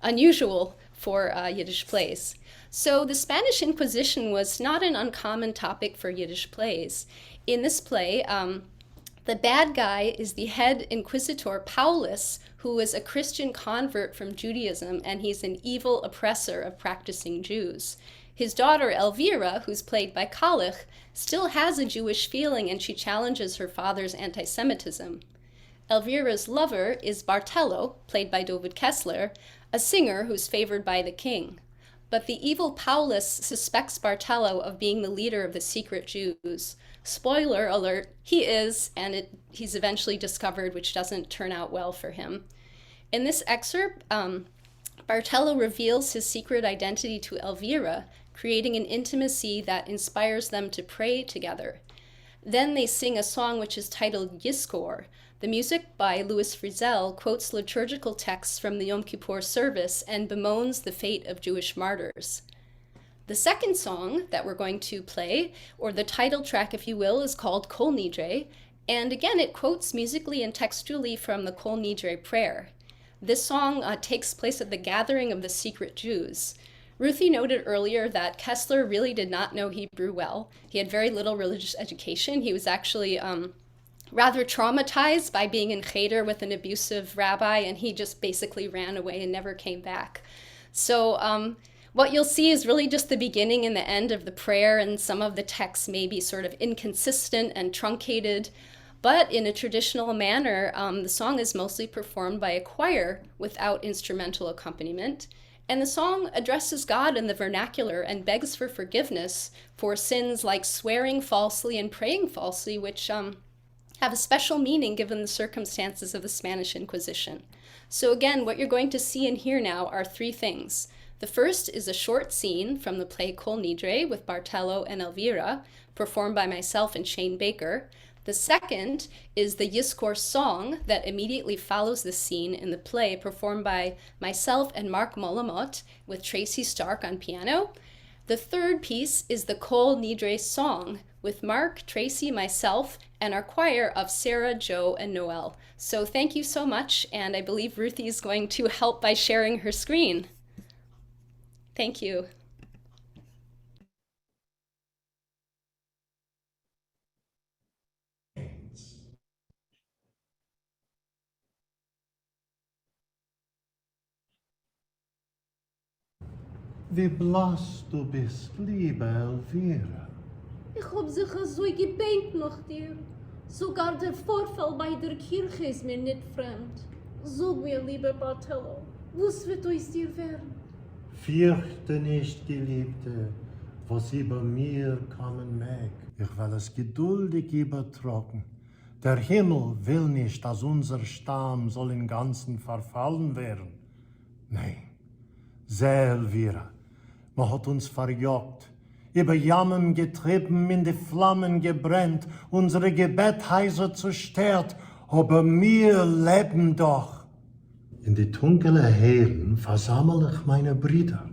unusual for Yiddish plays. So the Spanish Inquisition was not an uncommon topic for Yiddish plays. In this play, the bad guy is the head inquisitor, Paulus, who is a Christian convert from Judaism, and he's an evil oppressor of practicing Jews. His daughter, Elvira, who's played by Khalif, still has a Jewish feeling, and she challenges her father's anti-Semitism. Elvira's lover is Bartello, played by David Kessler, a singer who's favored by the king. But the evil Paulus suspects Bartello of being the leader of the secret Jews. Spoiler alert, he is, and he's eventually discovered, which doesn't turn out well for him. In this excerpt, Bartello reveals his secret identity to Elvira, creating an intimacy that inspires them to pray together. Then they sing a song which is titled Yiskor. The music by Louis Friesel quotes liturgical texts from the Yom Kippur service and bemoans the fate of Jewish martyrs. The second song that we're going to play, or the title track, if you will, is called Kol Nidre, and again it quotes musically and textually from the Kol Nidre prayer. This song takes place at the gathering of the secret Jews. Ruthie noted earlier that Kessler really did not know Hebrew well. He had very little religious education. He was actually rather traumatized by being in Cheder with an abusive rabbi, and he just basically ran away and never came back. So what you'll see is really just the beginning and the end of the prayer, and some of the texts may be sort of inconsistent and truncated, but in a traditional manner, the song is mostly performed by a choir without instrumental accompaniment. And the song addresses God in the vernacular and begs for forgiveness for sins like swearing falsely and praying falsely, which have a special meaning given the circumstances of the Spanish Inquisition. So again, what you're going to see and hear now are three things. The first is a short scene from the play Kol Nidre with Bartello and Elvira, performed by myself and Shane Baker. The second is the Yiskor song that immediately follows the scene in the play, performed by myself and Mark Molamot with Tracy Stark on piano. The third piece is the Kol Nidre song with Mark, Tracy, myself, and our choir of Sarah, Joe, and Noel. So thank you so much, and I believe Ruthie is going to help by sharing her screen. Thank you. Wie blass du bist, liebe Elvira. Ich hab sich so gebänkt nach dir. Sogar der Vorfall bei der Kirche ist mir nicht fremd. Sag mir, lieber Bartello, was wird aus dir werden? Fürchte nicht, Geliebte, was über mir kommen mag. Ich will es geduldig übertragen. Der Himmel will nicht, dass unser Stamm soll im Ganzen verfallen werden. Nein, sehr, Elvira, man hat uns verjagt, über Jammen getrieben, in die Flammen gebrennt, unsere Gebethäuser zerstört, aber wir leben doch. In die dunklen Höhlen versammle ich meine Brüder,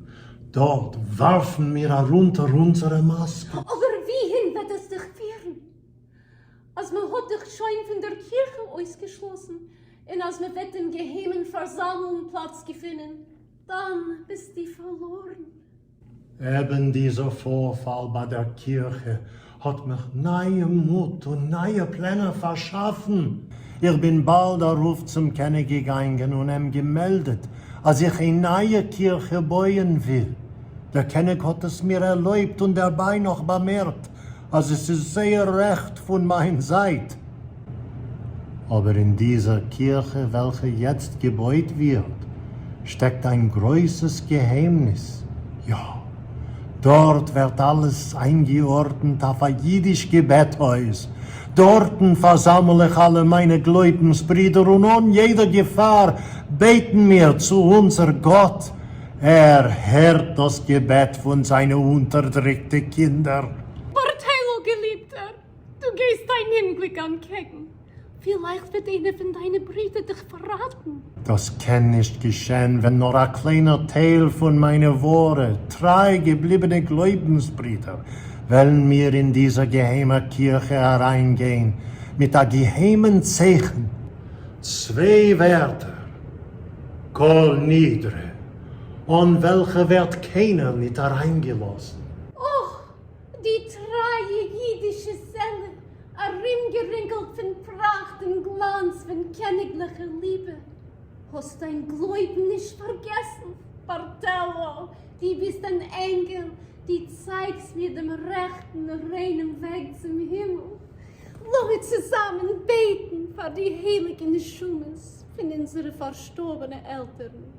Dort warfen wir herunter unsere Masken. Aber wohin wird es dich führen? Als man hat dich schon von der Kirche ausgeschlossen und als man wird in geheimen Versammlungen Platz gefunden, dann bist du verloren. Eben dieser Vorfall bei der Kirche hat mich neue Mut und neue Pläne verschaffen. Ich bin bald der Ruf zum König gegangen und ihm gemeldet, als ich eine neue Kirche bauen will. Der König hat es mir erlaubt und dabei noch bemerkt, also es ist sehr recht von meiner Seite. Aber in dieser Kirche, welche jetzt gebaut wird, steckt ein großes Geheimnis. Ja, dort wird alles eingeordnet auf ein jüdisch Gebethaus. Dorten versammle ich alle meine Glaubensbrüder und ohne jede Gefahr beten wir zu unser Gott. Er hört das Gebet von seinen unterdrückten Kindern. Bartello, Geliebter, du gehst dein Hinblick ankecken. Vielleicht wird einer von deinen Brüdern dich verraten. Das kann nicht geschehen, wenn nur ein kleiner Teil von meinen Worten, treu gebliebene Glaubensbrüder, wollen wir in diese geheime Kirche hereingehen, mit einem geheimen Zeichen. 2 Wörter, Kol Nidre, und welche wird keiner nicht hereingelassen. Oh, die treue jüdische Seele, herumgerinkelt von Pracht und Glanz von königlicher Liebe. Hast dein Glauben nicht vergessen, Bartello, die bist ein Engel, die zeigst mir den rechten, reinen Weg zum Himmel. Lass uns zusammen beten für die heiligen Schummes von unseren verstorbenen Eltern.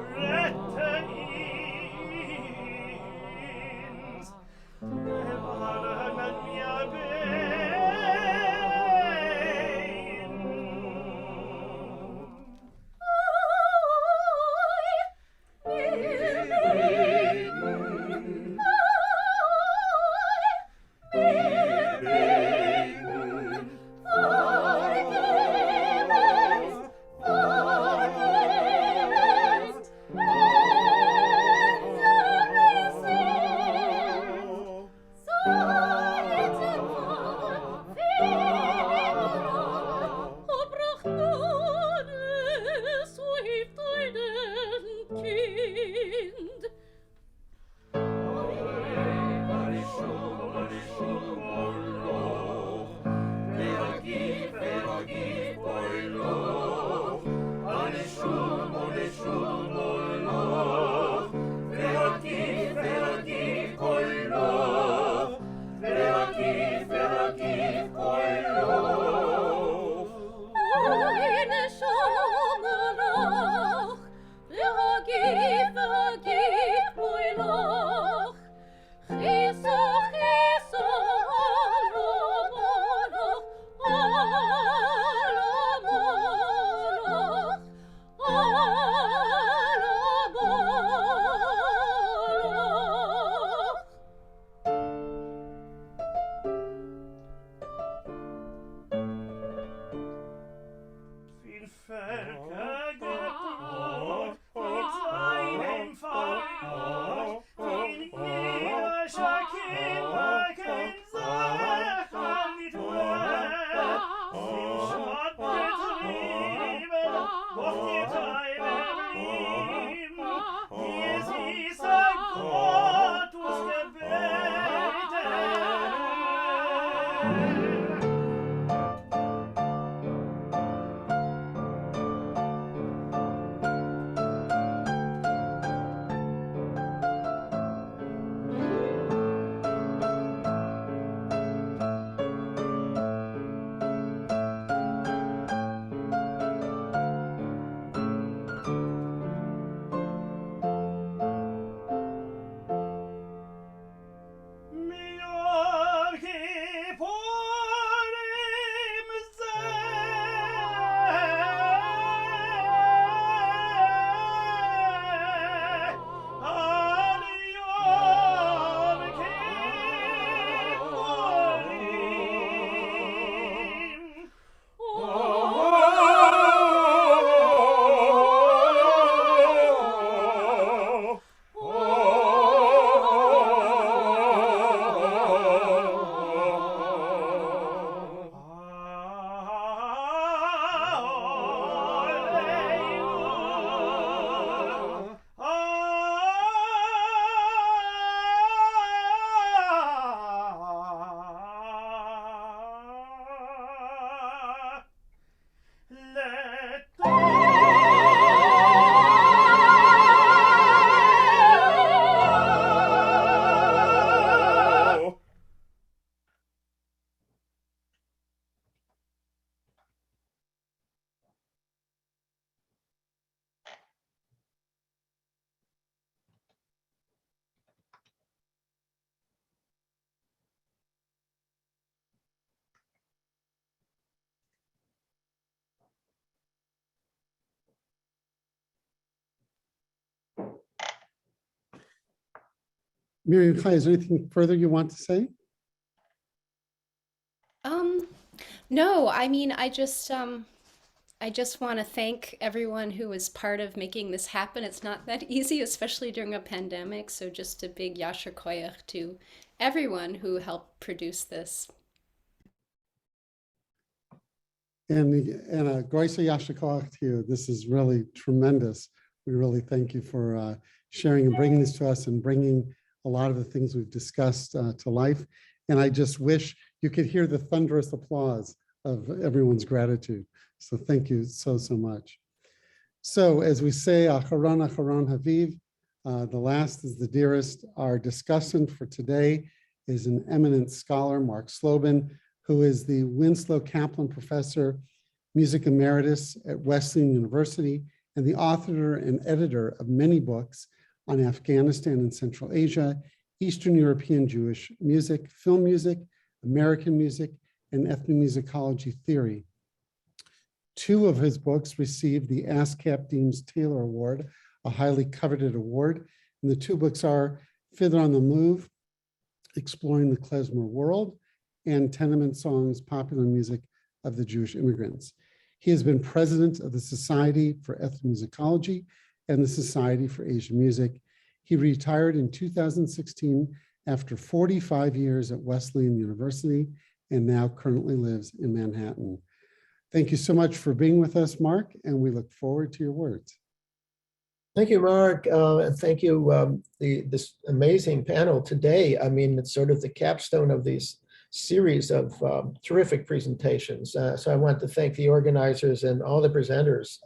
Rette ins Miryem-Khaye, is there anything further you want to say? No, I mean, I just want to thank everyone who was part of making this happen. It's not that easy, especially during a pandemic. So just a big yasher koyach to everyone who helped produce this. And a groisa yasher koach to you. This is really tremendous. We really thank you for sharing and bringing this to us and bringing a lot of the things we've discussed to life. And I just wish you could hear the thunderous applause of everyone's gratitude. So thank you so, so much. So as we say, Acharon Acharon Haviv, the last is the dearest. Our discussant for today is an eminent scholar, Mark Slobin, who is the Winslow Kaplan Professor, Music Emeritus at Wesleyan University, and the author and editor of many books on Afghanistan and Central Asia, Eastern European Jewish music, film music, American music, and ethnomusicology theory. Two of his books received the ASCAP Deems Taylor Award, a highly coveted award. And the two books are Fiddler on the Move, Exploring the Klezmer World, and Tenement Songs, Popular Music of the Jewish Immigrants. He has been president of the Society for Ethnomusicology and the Society for Asian Music. He retired in 2016 after 45 years at Wesleyan University and now currently lives in Manhattan. Thank you so much for being with us, Mark, and we look forward to your words. Thank you, Mark, and thank you, this amazing panel today. I mean, it's sort of the capstone of these series of terrific presentations. So I want to thank the organizers and all the presenters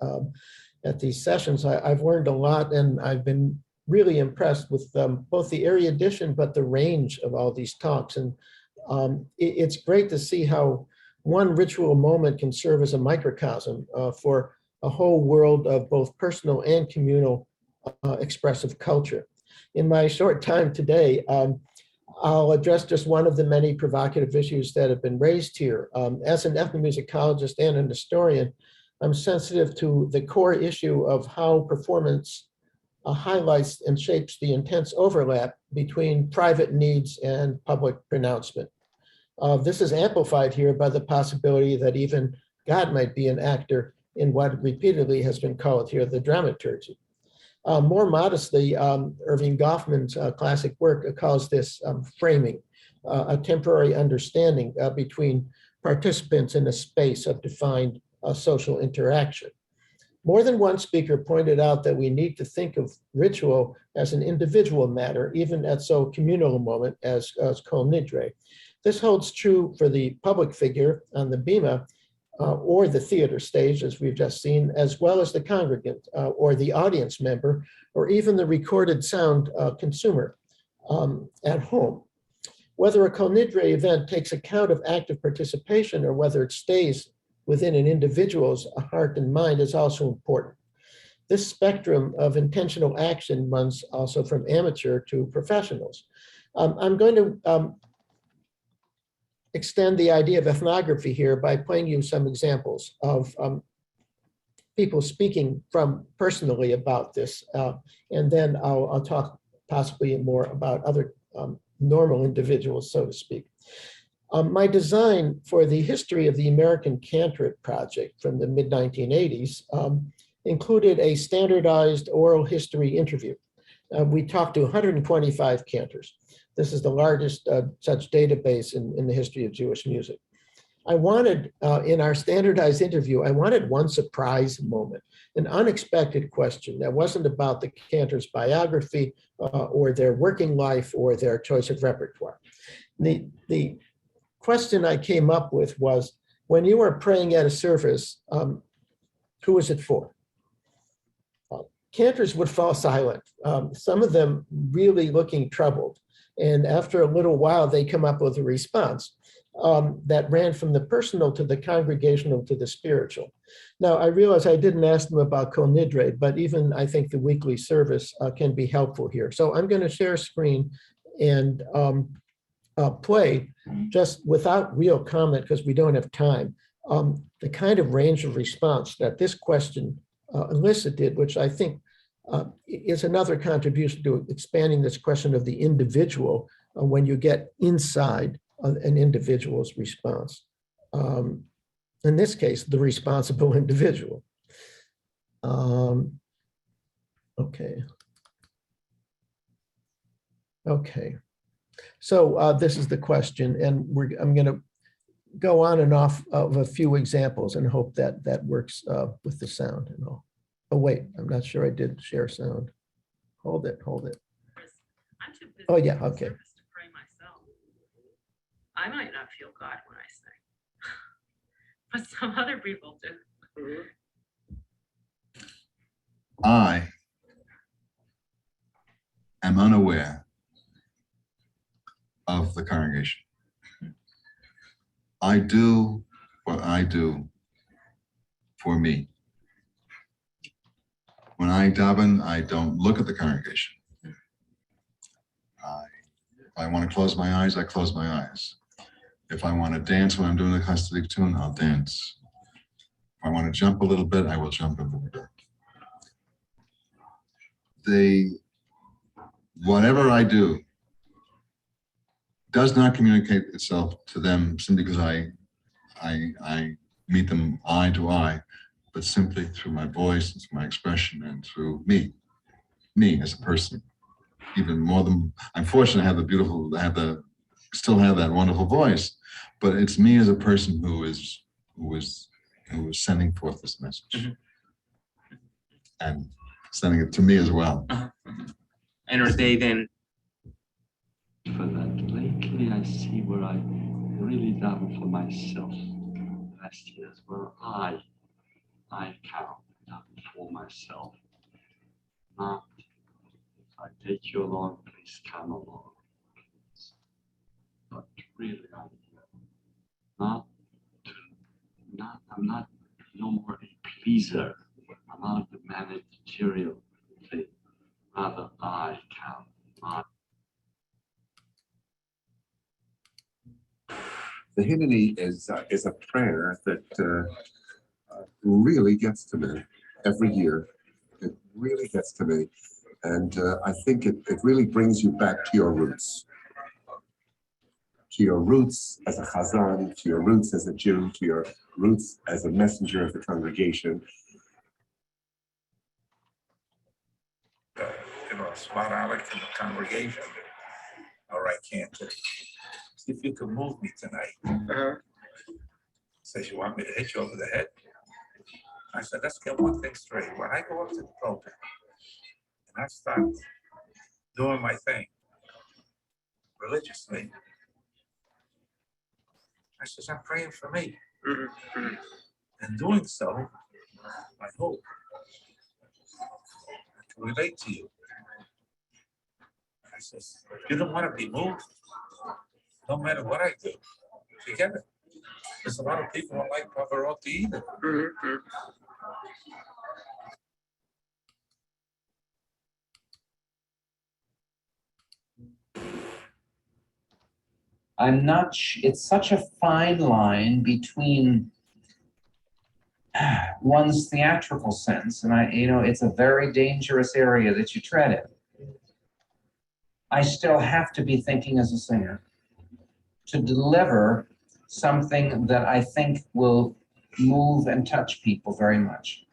at these sessions. I've learned a lot, and I've been really impressed with both the erudition, but the range of all these talks. And it's great to see how one ritual moment can serve as a microcosm for a whole world of both personal and communal expressive culture. In my short time today, I'll address just one of the many provocative issues that have been raised here. As an ethnomusicologist and an historian, I'm sensitive to the core issue of how performance highlights and shapes the intense overlap between private needs and public pronouncement. This is amplified here by the possibility that even God might be an actor in what repeatedly has been called here the dramaturgy. More modestly, Irving Goffman's classic work calls this framing, a temporary understanding between participants in a space of defined social interaction. More than one speaker pointed out that we need to think of ritual as an individual matter, even at so communal a moment as Kol Nidre. This holds true for the public figure on the Bima or the theater stage, as we've just seen, as well as the congregant or the audience member, or even the recorded sound consumer at home. Whether a Kol Nidre event takes account of active participation or whether it stays within an individual's heart and mind is also important. This spectrum of intentional action runs also from amateur to professionals. I'm going to extend the idea of ethnography here by playing you some examples of people speaking from personally about this. And then I'll talk possibly more about other normal individuals, so to speak. My design for the history of the American Cantorate Project from the mid-1980s included a standardized oral history interview. We talked to 125 cantors. This is the largest such database in the history of Jewish music. I wanted, in our standardized interview, I wanted one surprise moment, an unexpected question that wasn't about the cantor's biography or their working life or their choice of repertoire. The question I came up with was, when you are praying at a service, who is it for? Cantors would fall silent, some of them really looking troubled. And after a little while, they come up with a response that ran from the personal to the congregational to the spiritual. Now, I realize I didn't ask them about Kol Nidre, but even I think the weekly service can be helpful here. So I'm going to share a screen and play, just without real comment because we don't have time, the kind of range of response that this question elicited, which I think is another contribution to expanding this question of the individual when you get inside an individual's response. In this case, the responsible individual. Okay. Okay. So this is the question, and I'm going to go on and off of a few examples and hope that that works with the sound and all. Oh, wait, I'm not sure I did share sound. Hold it, hold it. I'm too busy Oh, yeah, in okay. service to pray myself. I might not feel God when I sing, but some other people do. I am unaware of the congregation. I do what I do for me. When I daven, I don't look at the congregation. If I want to close my eyes, I close my eyes. If I want to dance when I'm doing the Hasidic tune, I'll dance. If I want to jump a little bit, I will jump a little bit. Whatever I do does not communicate itself to them simply because I meet them eye to eye, but simply through my voice, and through my expression, and through me as a person. Even more than, I'm fortunate to have still have that wonderful voice, but it's me as a person who is sending forth this message and sending it to me as well. And are they then? For that, lately I see where I really daven for myself. Last year's where I count daven for myself. Not if I take you along, please come along. But really, I'm not no more a pleaser. I'm not the managerial thing. Rather, I count. Not the hymnody is a prayer that really gets to me every year. It really gets to me. And I think it really brings you back to your roots. To your roots as a Chazan, to your roots as a Jew, to your roots as a messenger of the congregation. Smart Alec in the congregation, or I can't. See if you can move me tonight. Says, you want me to hit you over the head? I said, let's get one thing straight. When I go up to the pulpit and I start doing my thing religiously, I says, I'm praying for me. And doing so, I hope I can relate to you. I says, you don't want to be moved, no matter what I do. Forget it. There's a lot of people who don't like Pavarotti either. I'm not, it's such a fine line between one's theatrical sense, and it's a very dangerous area that you tread in. I still have to be thinking as a singer to deliver something that I think will move and touch people very much.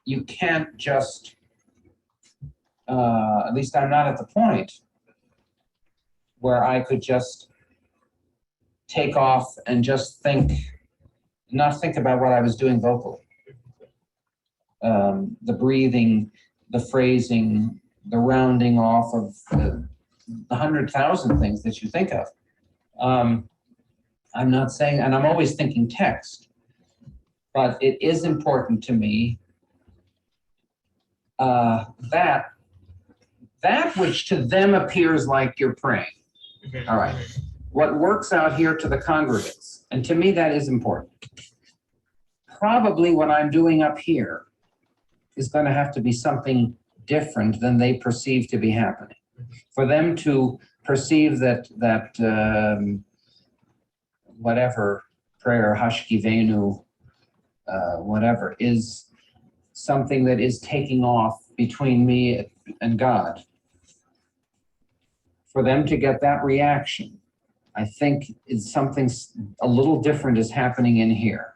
You can't just, at least I'm not at the point where I could just take off and just not think about what I was doing vocally. The breathing, the phrasing, the rounding off of the 100,000 things that you think of. I'm not saying, and I'm always thinking text, but it is important to me that which to them appears like you're praying. All right. What works out here to the congregants, and to me that is important. Probably what I'm doing up here is going to have to be something different than they perceive to be happening. For them to perceive that whatever prayer, Hashkivenu, whatever, is something that is taking off between me and God. For them to get that reaction, I think it's something a little different is happening in here,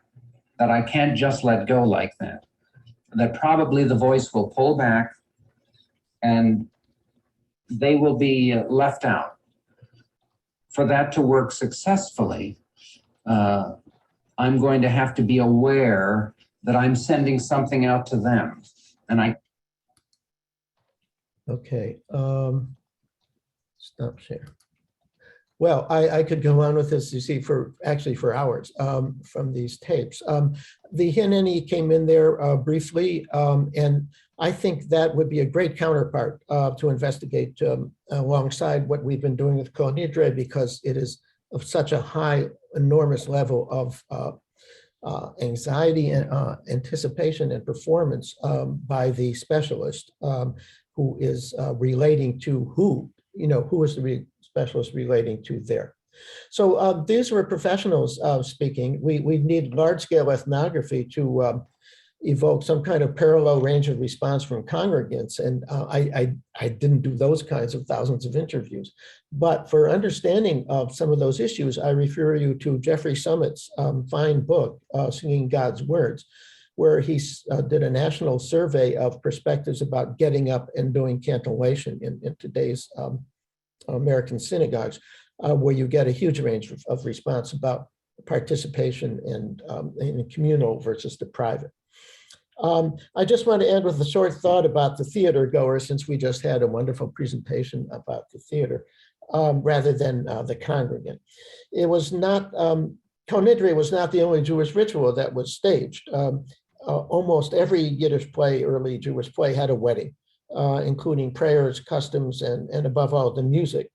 that I can't just let go like that. That probably the voice will pull back and they will be left out. For that to work successfully, I'm going to have to be aware that I'm sending something out to them. And Okay, stop share. Well, I could go on with this, you see, for hours from these tapes. The Hineni came in there briefly, and I think that would be a great counterpart to investigate alongside what we've been doing with Kol Nidre, because it is of such a high, enormous level of anxiety and anticipation and performance by the specialist who is relating to who is the specialist relating to there. So these were professionals speaking. We need large-scale ethnography to evoke some kind of parallel range of response from congregants. And I didn't do those kinds of thousands of interviews. But for understanding of some of those issues, I refer you to Jeffrey Summit's fine book, Singing God's Words, where he did a national survey of perspectives about getting up and doing cantillation in today's American synagogues, where you get a huge range of response about participation in communal versus the private. I just want to end with a short thought about the theater goer, since we just had a wonderful presentation about the theater, rather than the congregant. It was not, Kol Nidre was not the only Jewish ritual that was staged. Almost every Yiddish play, early Jewish play, had a wedding, including prayers, customs, and above all, the music.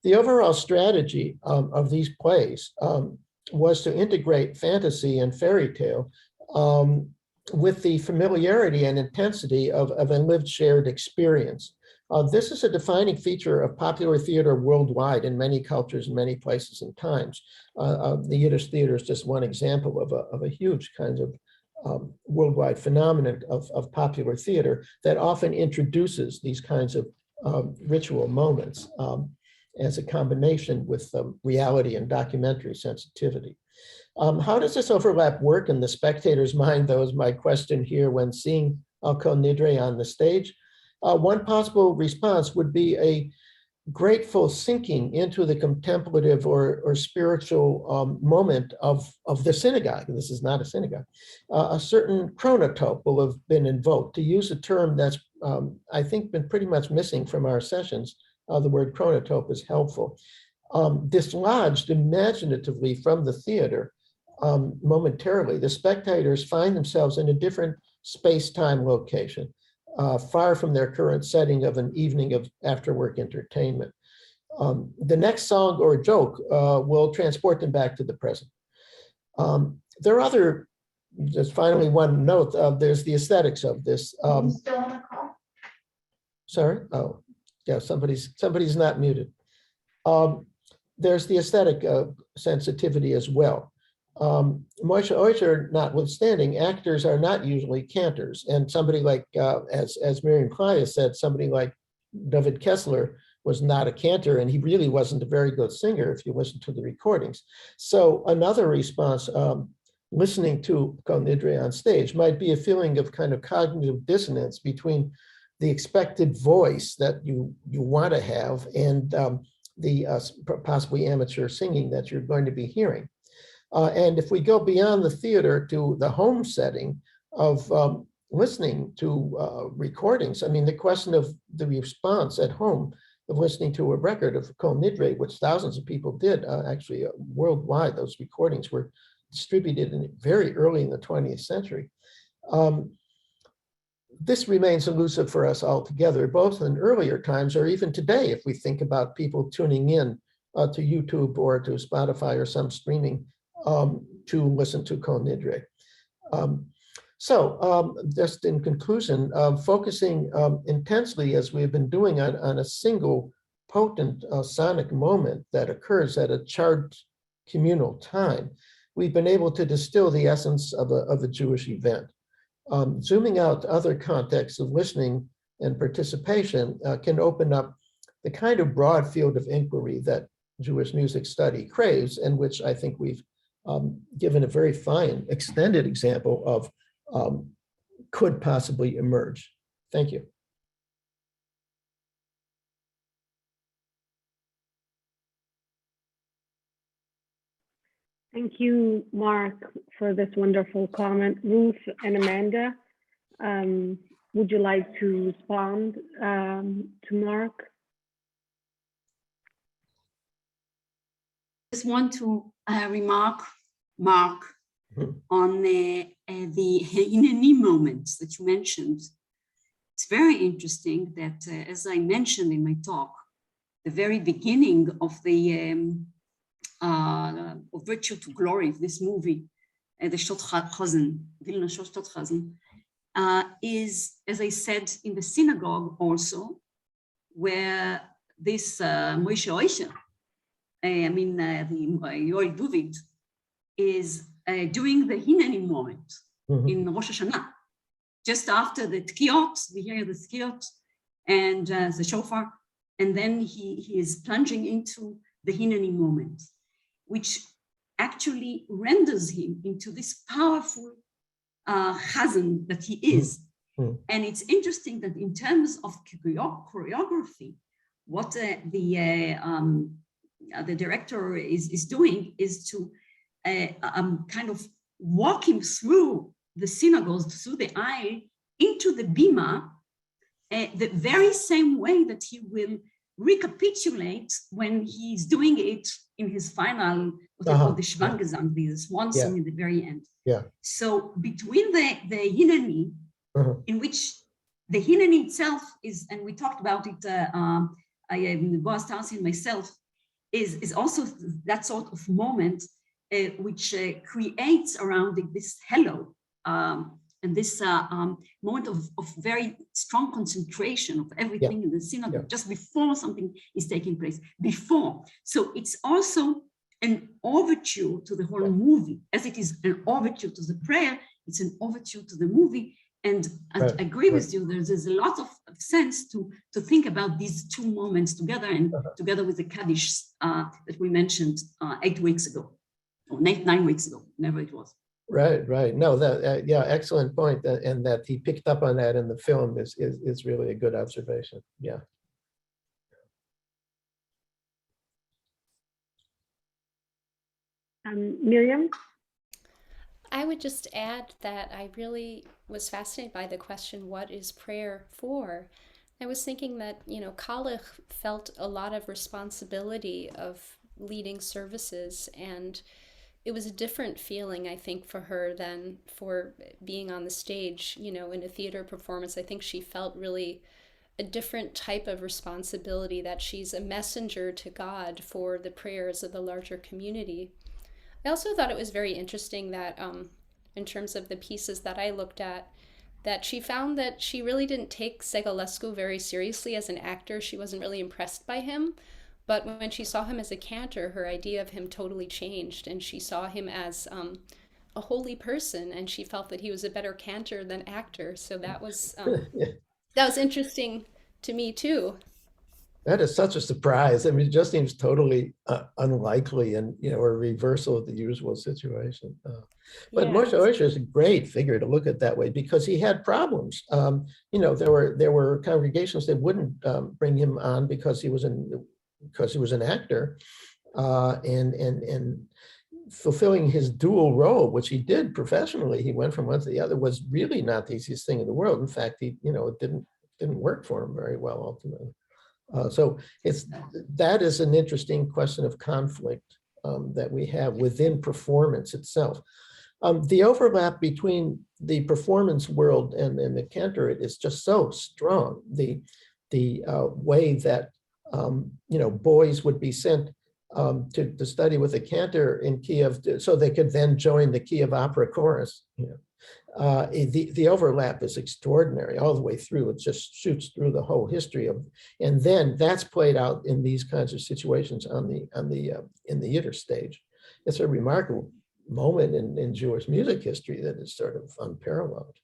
The overall strategy of these plays was to integrate fantasy and fairy tale with the familiarity and intensity of a lived shared experience. This is a defining feature of popular theater worldwide in many cultures, in many places and times. The Yiddish theater is just one example of a huge kind of worldwide phenomenon of popular theater that often introduces these kinds of ritual moments as a combination with reality and documentary sensitivity. How does this overlap work in the spectator's mind, though, is my question here when seeing Kol Nidre on the stage. One possible response would be a grateful sinking into the contemplative or spiritual moment of the synagogue. This is not a synagogue. A certain chronotope will have been invoked. To use a term that's, I think, been pretty much missing from our sessions, the word chronotope is helpful. Dislodged imaginatively from the theater momentarily, the spectators find themselves in a different space-time location, far from their current setting of an evening of after-work entertainment. The next song or joke will transport them back to the present. There are other, just finally one note, there's the aesthetics of this. Still on the call? Sorry? Oh, yeah, somebody's not muted. There's the aesthetic sensitivity as well. Moshe Oisher notwithstanding, actors are not usually cantors. And somebody like, as Miryem-Khaye said, somebody like David Kessler was not a cantor, and he really wasn't a very good singer if you listen to the recordings. So another response, listening to Kol Nidre on stage might be a feeling of kind of cognitive dissonance between the expected voice that you want to have and the possibly amateur singing that you're going to be hearing. And if we go beyond the theater to the home setting of listening to recordings, I mean, the question of the response at home of listening to a record of Kol Nidre, which thousands of people did, actually worldwide, those recordings were distributed very early in the 20th century. This remains elusive for us altogether, both in earlier times or even today, if we think about people tuning in to YouTube or to Spotify or some streaming to listen to Kol Nidre. So just in conclusion, focusing intensely, as we've been doing on a single potent sonic moment that occurs at a charged communal time, we've been able to distill the essence of a Jewish event. Zooming out to other contexts of listening and participation can open up the kind of broad field of inquiry that Jewish music study craves, and which I think we've given a very fine extended example of could possibly emerge. Thank you. Thank you, Mark, for this wonderful comment. Ruth and Amanda, would you like to respond to Mark? Just want to remark, Mark, on the Hineni moments that you mentioned. It's very interesting that, as I mentioned in my talk, the very beginning of the of Virtue to Glory of this movie, the Shtot Vilna Shtot is, as I said, in the synagogue also, where this Moshe Oisha, the Yoel Duvid, is doing the Hineni moment in Rosh Hashanah, just after the Tkiyot, we hear the Tkiyot and the shofar, and then he is plunging into the Hineni moment, which actually renders him into this powerful chazan that he is. And it's interesting that in terms of choreography, what the director is doing is to kind of walk him through the synagogues, through the aisle, into the Bima, the very same way that he will recapitulate when he's doing it in his final, what they call the Schwangesang, the swan song in the very end. So between the Hineni, in which the Hineni itself is, and we talked about it, Boaz Tarsi and myself, is also that sort of moment which creates around this hello and this moment of very strong concentration of everything in the synagogue, just before something is taking place, before. So it's also an overture to the whole movie, as it is an overture to the prayer, it's an overture to the movie. And I agree with you, there's a lot of sense to think about these two moments together, and together with the Kaddish that we mentioned 8 weeks ago, or 9 weeks ago, whenever it was. Right. No, that yeah, excellent point, and that he picked up on that in the film is really a good observation. Yeah. Miriam? I would just add that I really was fascinated by the question, what is prayer for? I was thinking that, Khalif felt a lot of responsibility of leading services, and it was a different feeling, I think, for her than for being on the stage, in a theater performance. I think she felt really a different type of responsibility, that she's a messenger to God for the prayers of the larger community. I also thought it was very interesting that in terms of the pieces that I looked at, that she found that she really didn't take Seigal very seriously as an actor. She wasn't really impressed by him. But when she saw him as a cantor, her idea of him totally changed, and she saw him as a holy person, and she felt that he was a better cantor than actor. So that was that was interesting to me too. That is such a surprise. I mean, it just seems totally unlikely, and a reversal of the usual situation. But Moshe Oisha is a great figure to look at that way, because he had problems. There were congregations that wouldn't bring him on because he was an actor, and fulfilling his dual role, which he did professionally. He went from one to the other, was really not the easiest thing in the world. In fact, it didn't work for him very well ultimately. So that is an interesting question of conflict that we have within performance itself. The overlap between the performance world and the cantorate is just so strong. The way that boys would be sent to study with a cantor in Kiev, so they could then join the Kiev Opera Chorus. The overlap is extraordinary all the way through. It just shoots through the whole history of, and then that's played out in these kinds of situations in the Yiddish stage. It's a remarkable moment in Jewish music history that is sort of unparalleled.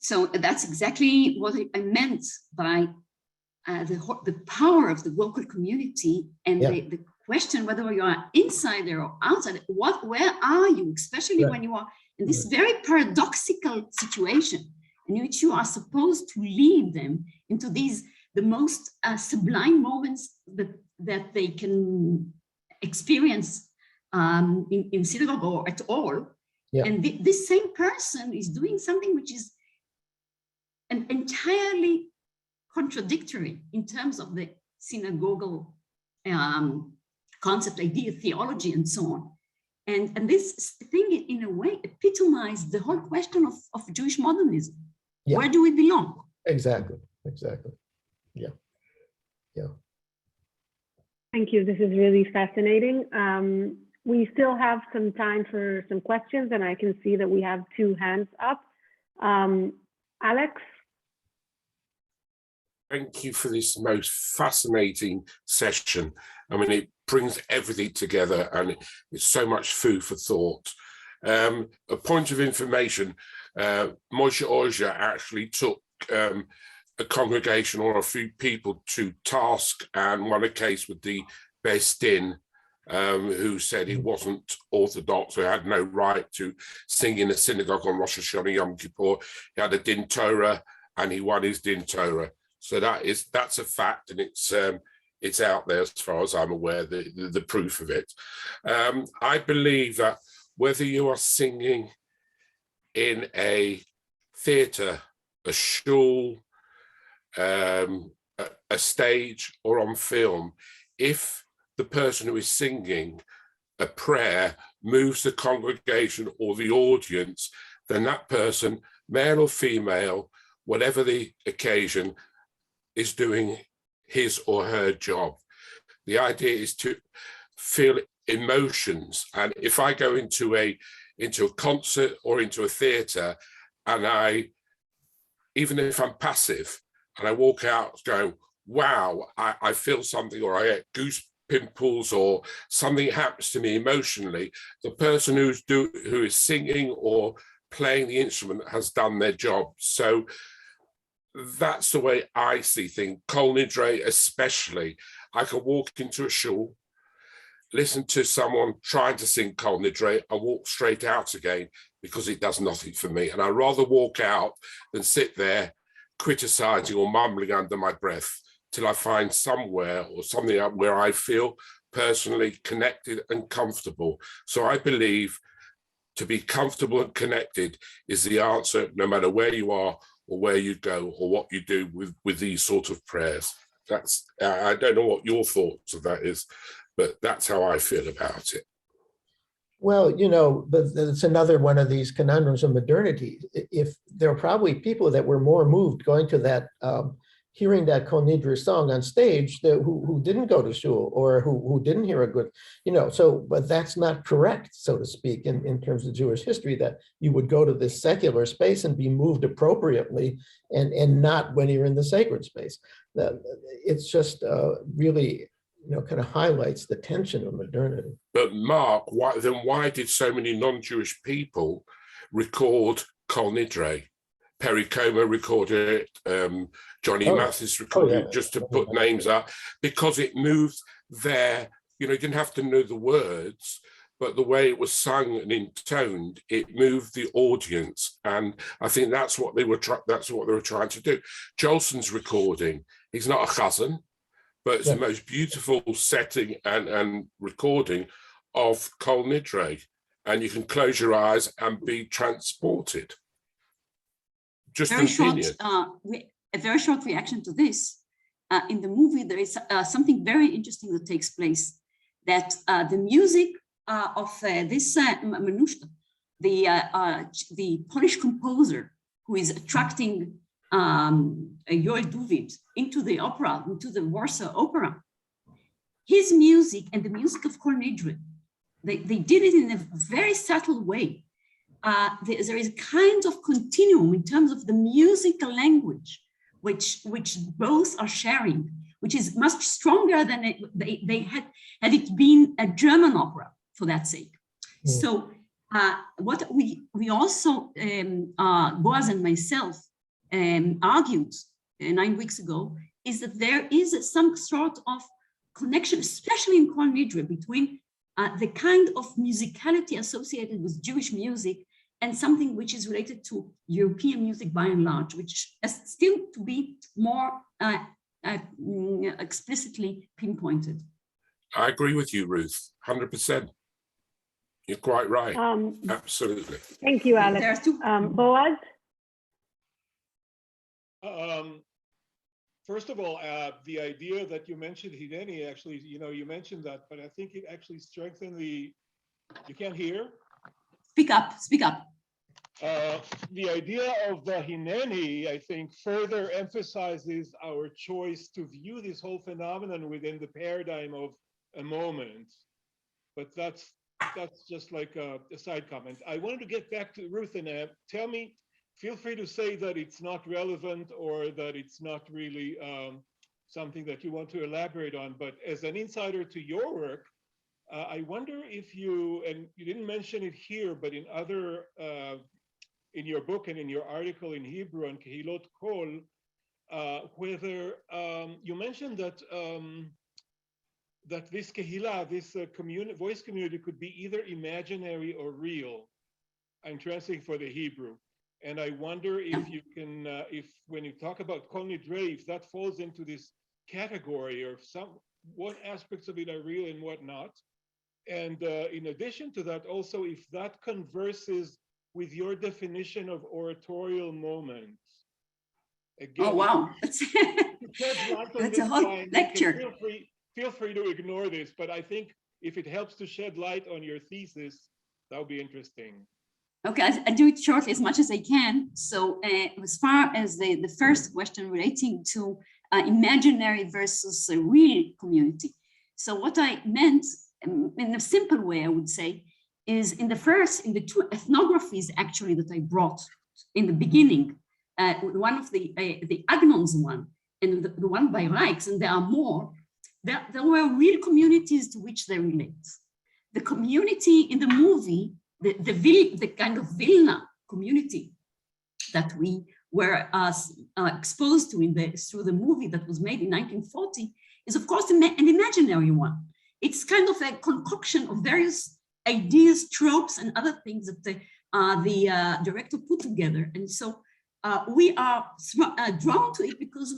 So that's exactly what I meant by the power of the local community and the question whether you are insider or outsider. Where are you, especially when you are in this very paradoxical situation in which you are supposed to lead them into the most sublime moments that they can experience in synagogue or at all. And this same person is doing something which is entirely contradictory in terms of the synagogal concept, idea, theology, and so on. And this thing, in a way, epitomized the whole question of Jewish modernism. Where do we belong? Exactly. Yeah. Thank you. This is really fascinating. We still have some time for some questions, and I can see that we have 2 hands up. Alex? Thank you for this most fascinating session. I mean, it brings everything together and it's so much food for thought. A point of information, Moshe Oja actually took a congregation or a few people to task and won a case with the Beis Din, who said he wasn't Orthodox, or had no right to sing in a synagogue on Rosh Hashanah, Yom Kippur. He had a Din Torah and he won his Din Torah. So that's a fact, and it's out there as far as I'm aware, the proof of it. I believe that whether you are singing in a theatre, a shul, a stage, or on film, if the person who is singing a prayer moves the congregation or the audience, then that person, male or female, whatever the occasion, is doing his or her job. The idea is to feel emotions. And if I go into a concert or into a theatre, and even if I'm passive, and I walk out going, wow, I feel something, or I get goose pimples, or something happens to me emotionally, the person who is singing or playing the instrument has done their job. So that's the way I see things. Kol Nidre especially. I can walk into a shul, listen to someone trying to sing Kol Nidre, and walk straight out again because it does nothing for me. And I'd rather walk out than sit there criticizing or mumbling under my breath till I find somewhere or something where I feel personally connected and comfortable. So I believe to be comfortable and connected is the answer, no matter where you are or where you go or what you do with these sort of prayers. That's, I don't know what your thoughts of that is, but that's how I feel about it. Well, but it's another one of these conundrums of modernity. If there are probably people that were more moved going to that, hearing that Kol Nidre song on stage who didn't go to shul or who didn't hear a good, but that's not correct, so to speak, in terms of Jewish history, that you would go to this secular space and be moved appropriately and not when you're in the sacred space. It's just really, kind of highlights the tension of modernity. But Mark, why did so many non-Jewish people record Kol Nidre? Perry Como recorded it, Johnny Mathis recorded it, just to put names up, because it moved their, you didn't have to know the words, but the way it was sung and intoned, it moved the audience. And I think that's what they were trying to do. Jolson's recording, he's not a chazan, but it's the most beautiful setting and recording of Kol Nidre. And you can close your eyes and be transported. Just an opinion. A very short reaction to this. In the movie, there is something very interesting that takes place, that the music of this Manushka, the Polish composer who is attracting Yoel Duvid into the opera, into the Warsaw Opera, his music and the music of Kol Nidre, they did it in a very subtle way. There is a kind of continuum in terms of the musical language, which both are sharing, which is much stronger than they had it been a German opera, for that sake. So what we also, Boaz and myself, argued 9 weeks ago is that there is some sort of connection, especially in Kol Nidre, between the kind of musicality associated with Jewish music and something which is related to European music by and large, which is still to be more explicitly pinpointed. I agree with you, Ruth, 100%. You're quite right. Absolutely. Thank you, Alex. There are two. Boaz? First of all, the idea that you mentioned, Hineni, actually, you mentioned that, but I think it actually strengthened you can't hear? Speak up, speak up. The idea of the Hineni, I think, further emphasizes our choice to view this whole phenomenon within the paradigm of a moment. But that's just like a side comment. I wanted to get back to Ruth and tell me, feel free to say that it's not relevant or that it's not really something that you want to elaborate on, but as an insider to your work, I wonder if and you didn't mention it here, but in other, in your book and in your article in Hebrew on Kehilot Kol, whether you mentioned that that this Kehillah, this voice community could be either imaginary or real. I'm translating for the Hebrew. And I wonder if you can, if when you talk about Kol Nidre, if that falls into this category, or what aspects of it are real and what not. And in addition to that, also, if that converses with your definition of oratorial moments. Again, oh, wow. That's a whole lecture. Feel free to ignore this, but I think if it helps to shed light on your thesis, that would be interesting. Okay, I'll do it shortly as much as I can. So as far as the first question relating to imaginary versus a real community. So what I meant in a simple way, I would say, is in the two ethnographies actually that I brought in the beginning, one of the Agnon's one and the one by Rijks, and there are more, there were real communities to which they relate. The community in the movie, the kind of Vilna community that we were exposed to through the movie that was made in 1940 is of course an imaginary one. It's kind of a concoction of various ideas, tropes, and other things that the director put together. And so we are drawn to it because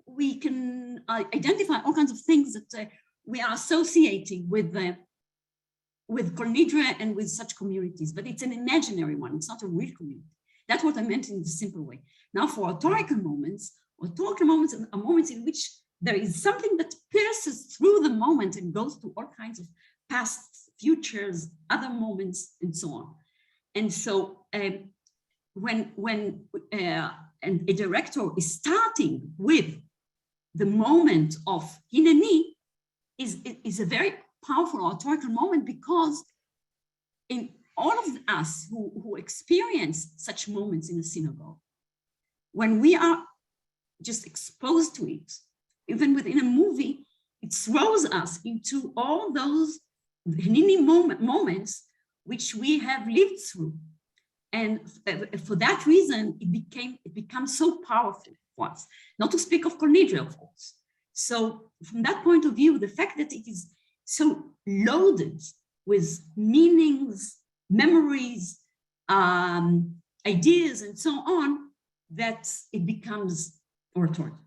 we can identify all kinds of things that we are associating with Kol Nidre and with such communities, but it's an imaginary one. It's not a real community. That's what I meant in the simple way. Now for rhetorical moments are moments in which there is something that pierces through the moment and goes to all kinds of past, futures, other moments, and so on. And so when a director is starting with the moment of Hineni is a very powerful rhetorical moment, because in all of us who experience such moments in the synagogue, when we are just exposed to it, even within a movie, it throws us into all those Hineni moments which we have lived through. And for that reason, it becomes so powerful for us, not to speak of Kol Nidre, of course. So from that point of view, the fact that it is so loaded with meanings, memories, ideas, and so on, that it becomes oratorical.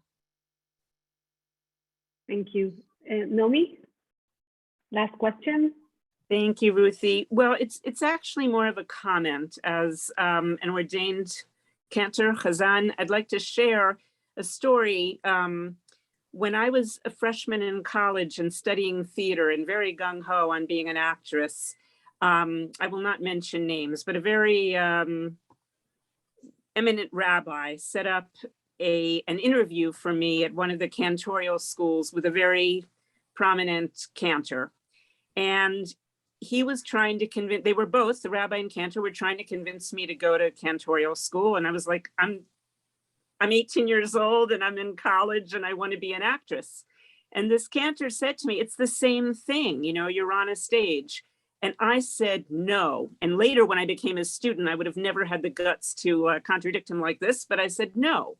Thank you. Nomi, last question. Thank you, Ruthie. Well, it's actually more of a comment. As an ordained cantor, chazan, I'd like to share a story. When I was a freshman in college and studying theater and very gung-ho on being an actress, I will not mention names, but a very eminent rabbi set up an interview for me at one of the cantorial schools with a very prominent cantor. And he was trying to convince, they were both, the rabbi and cantor, were trying to convince me to go to cantorial school. And I was like, I'm 18 years old and I'm in college and I want to be an actress. And this cantor said to me, it's the same thing, you're on a stage. And I said no. And later when I became a student, I would have never had the guts to contradict him like this, but I said no.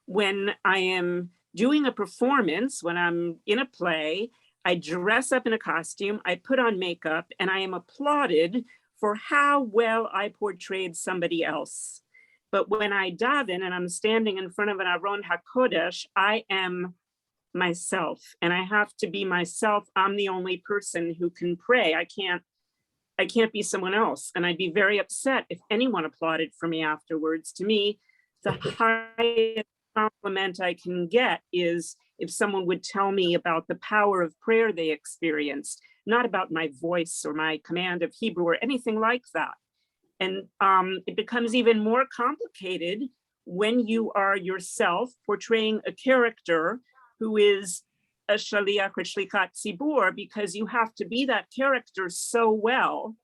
When I am doing a performance, when I'm in a play, I dress up in a costume, I put on makeup, and I am applauded for how well I portrayed somebody else. But when I daven and I'm standing in front of an Aron HaKodesh, I am myself, and I have to be myself. I'm the only person who can pray. I can't be someone else. And I'd be very upset if anyone applauded for me afterwards. To me, the highest compliment I can get is if someone would tell me about the power of prayer they experienced, not about my voice or my command of Hebrew or anything like that. And it becomes even more complicated when you are yourself portraying a character who is a shaliach or shlikat tzibur, because you have to be that character so well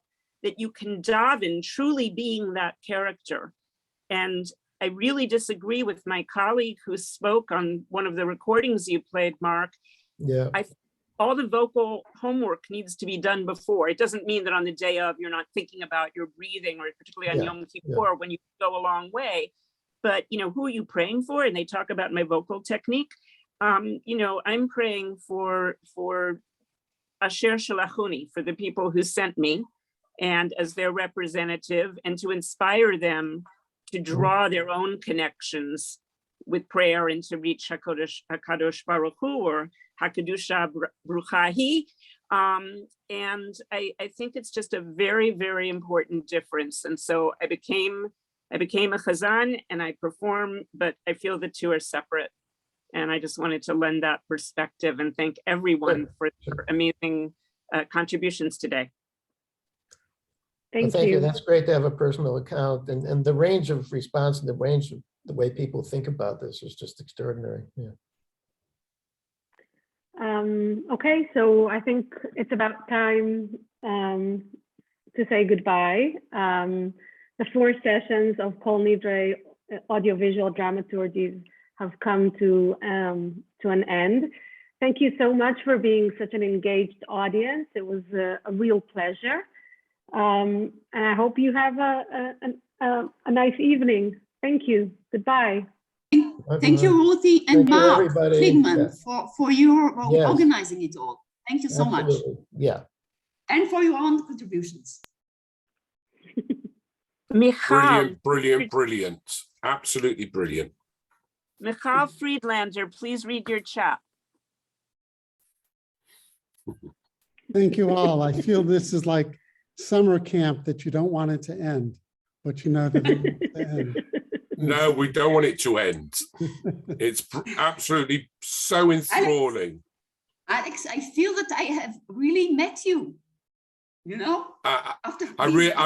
that you can daven truly being that character. And I really disagree with my colleague who spoke on one of the recordings you played, Mark. Yeah. All the vocal homework needs to be done before. It doesn't mean that on the day of you're not thinking about your breathing, or particularly on Yom Kippur when you go a long way. But who are you praying for? And they talk about my vocal technique. I'm praying for Asher Shalachuni, for the people who sent me, and as their representative, and to inspire them to draw their own connections with prayer and to reach HaKadosh Baruch Hu, or HaKadusha Bruchahi. And I think it's just a very, very important difference. And so I became a chazan and I perform, but I feel the two are separate. And I just wanted to lend that perspective and thank everyone for their amazing contributions today. Thank you. That's great to have a personal account, and the range of response and the range of the way people think about this is just extraordinary. Yeah. Okay, so I think it's about time to say goodbye. The 4 sessions of Kol Nidre audiovisual dramaturgies have come to an end. Thank you so much for being such an engaged audience. It was a real pleasure. And I hope you have a nice evening. Thank you. Goodbye. Thank you, Ruthie and Mark Kligman, for your organizing it all. Thank you so much. Yeah. And for your own contributions. Brilliant. Absolutely brilliant. Michal Friedlander, please read your chat. Thank you all. I feel this is like summer camp that you don't want it to end, but you know that it needs to end. No, we don't want it to end. It's absolutely so enthralling. Alex, I feel that I have really met you. I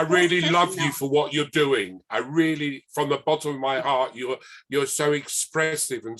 really love you for what you're doing. I really, from the bottom of my heart, you're so expressive and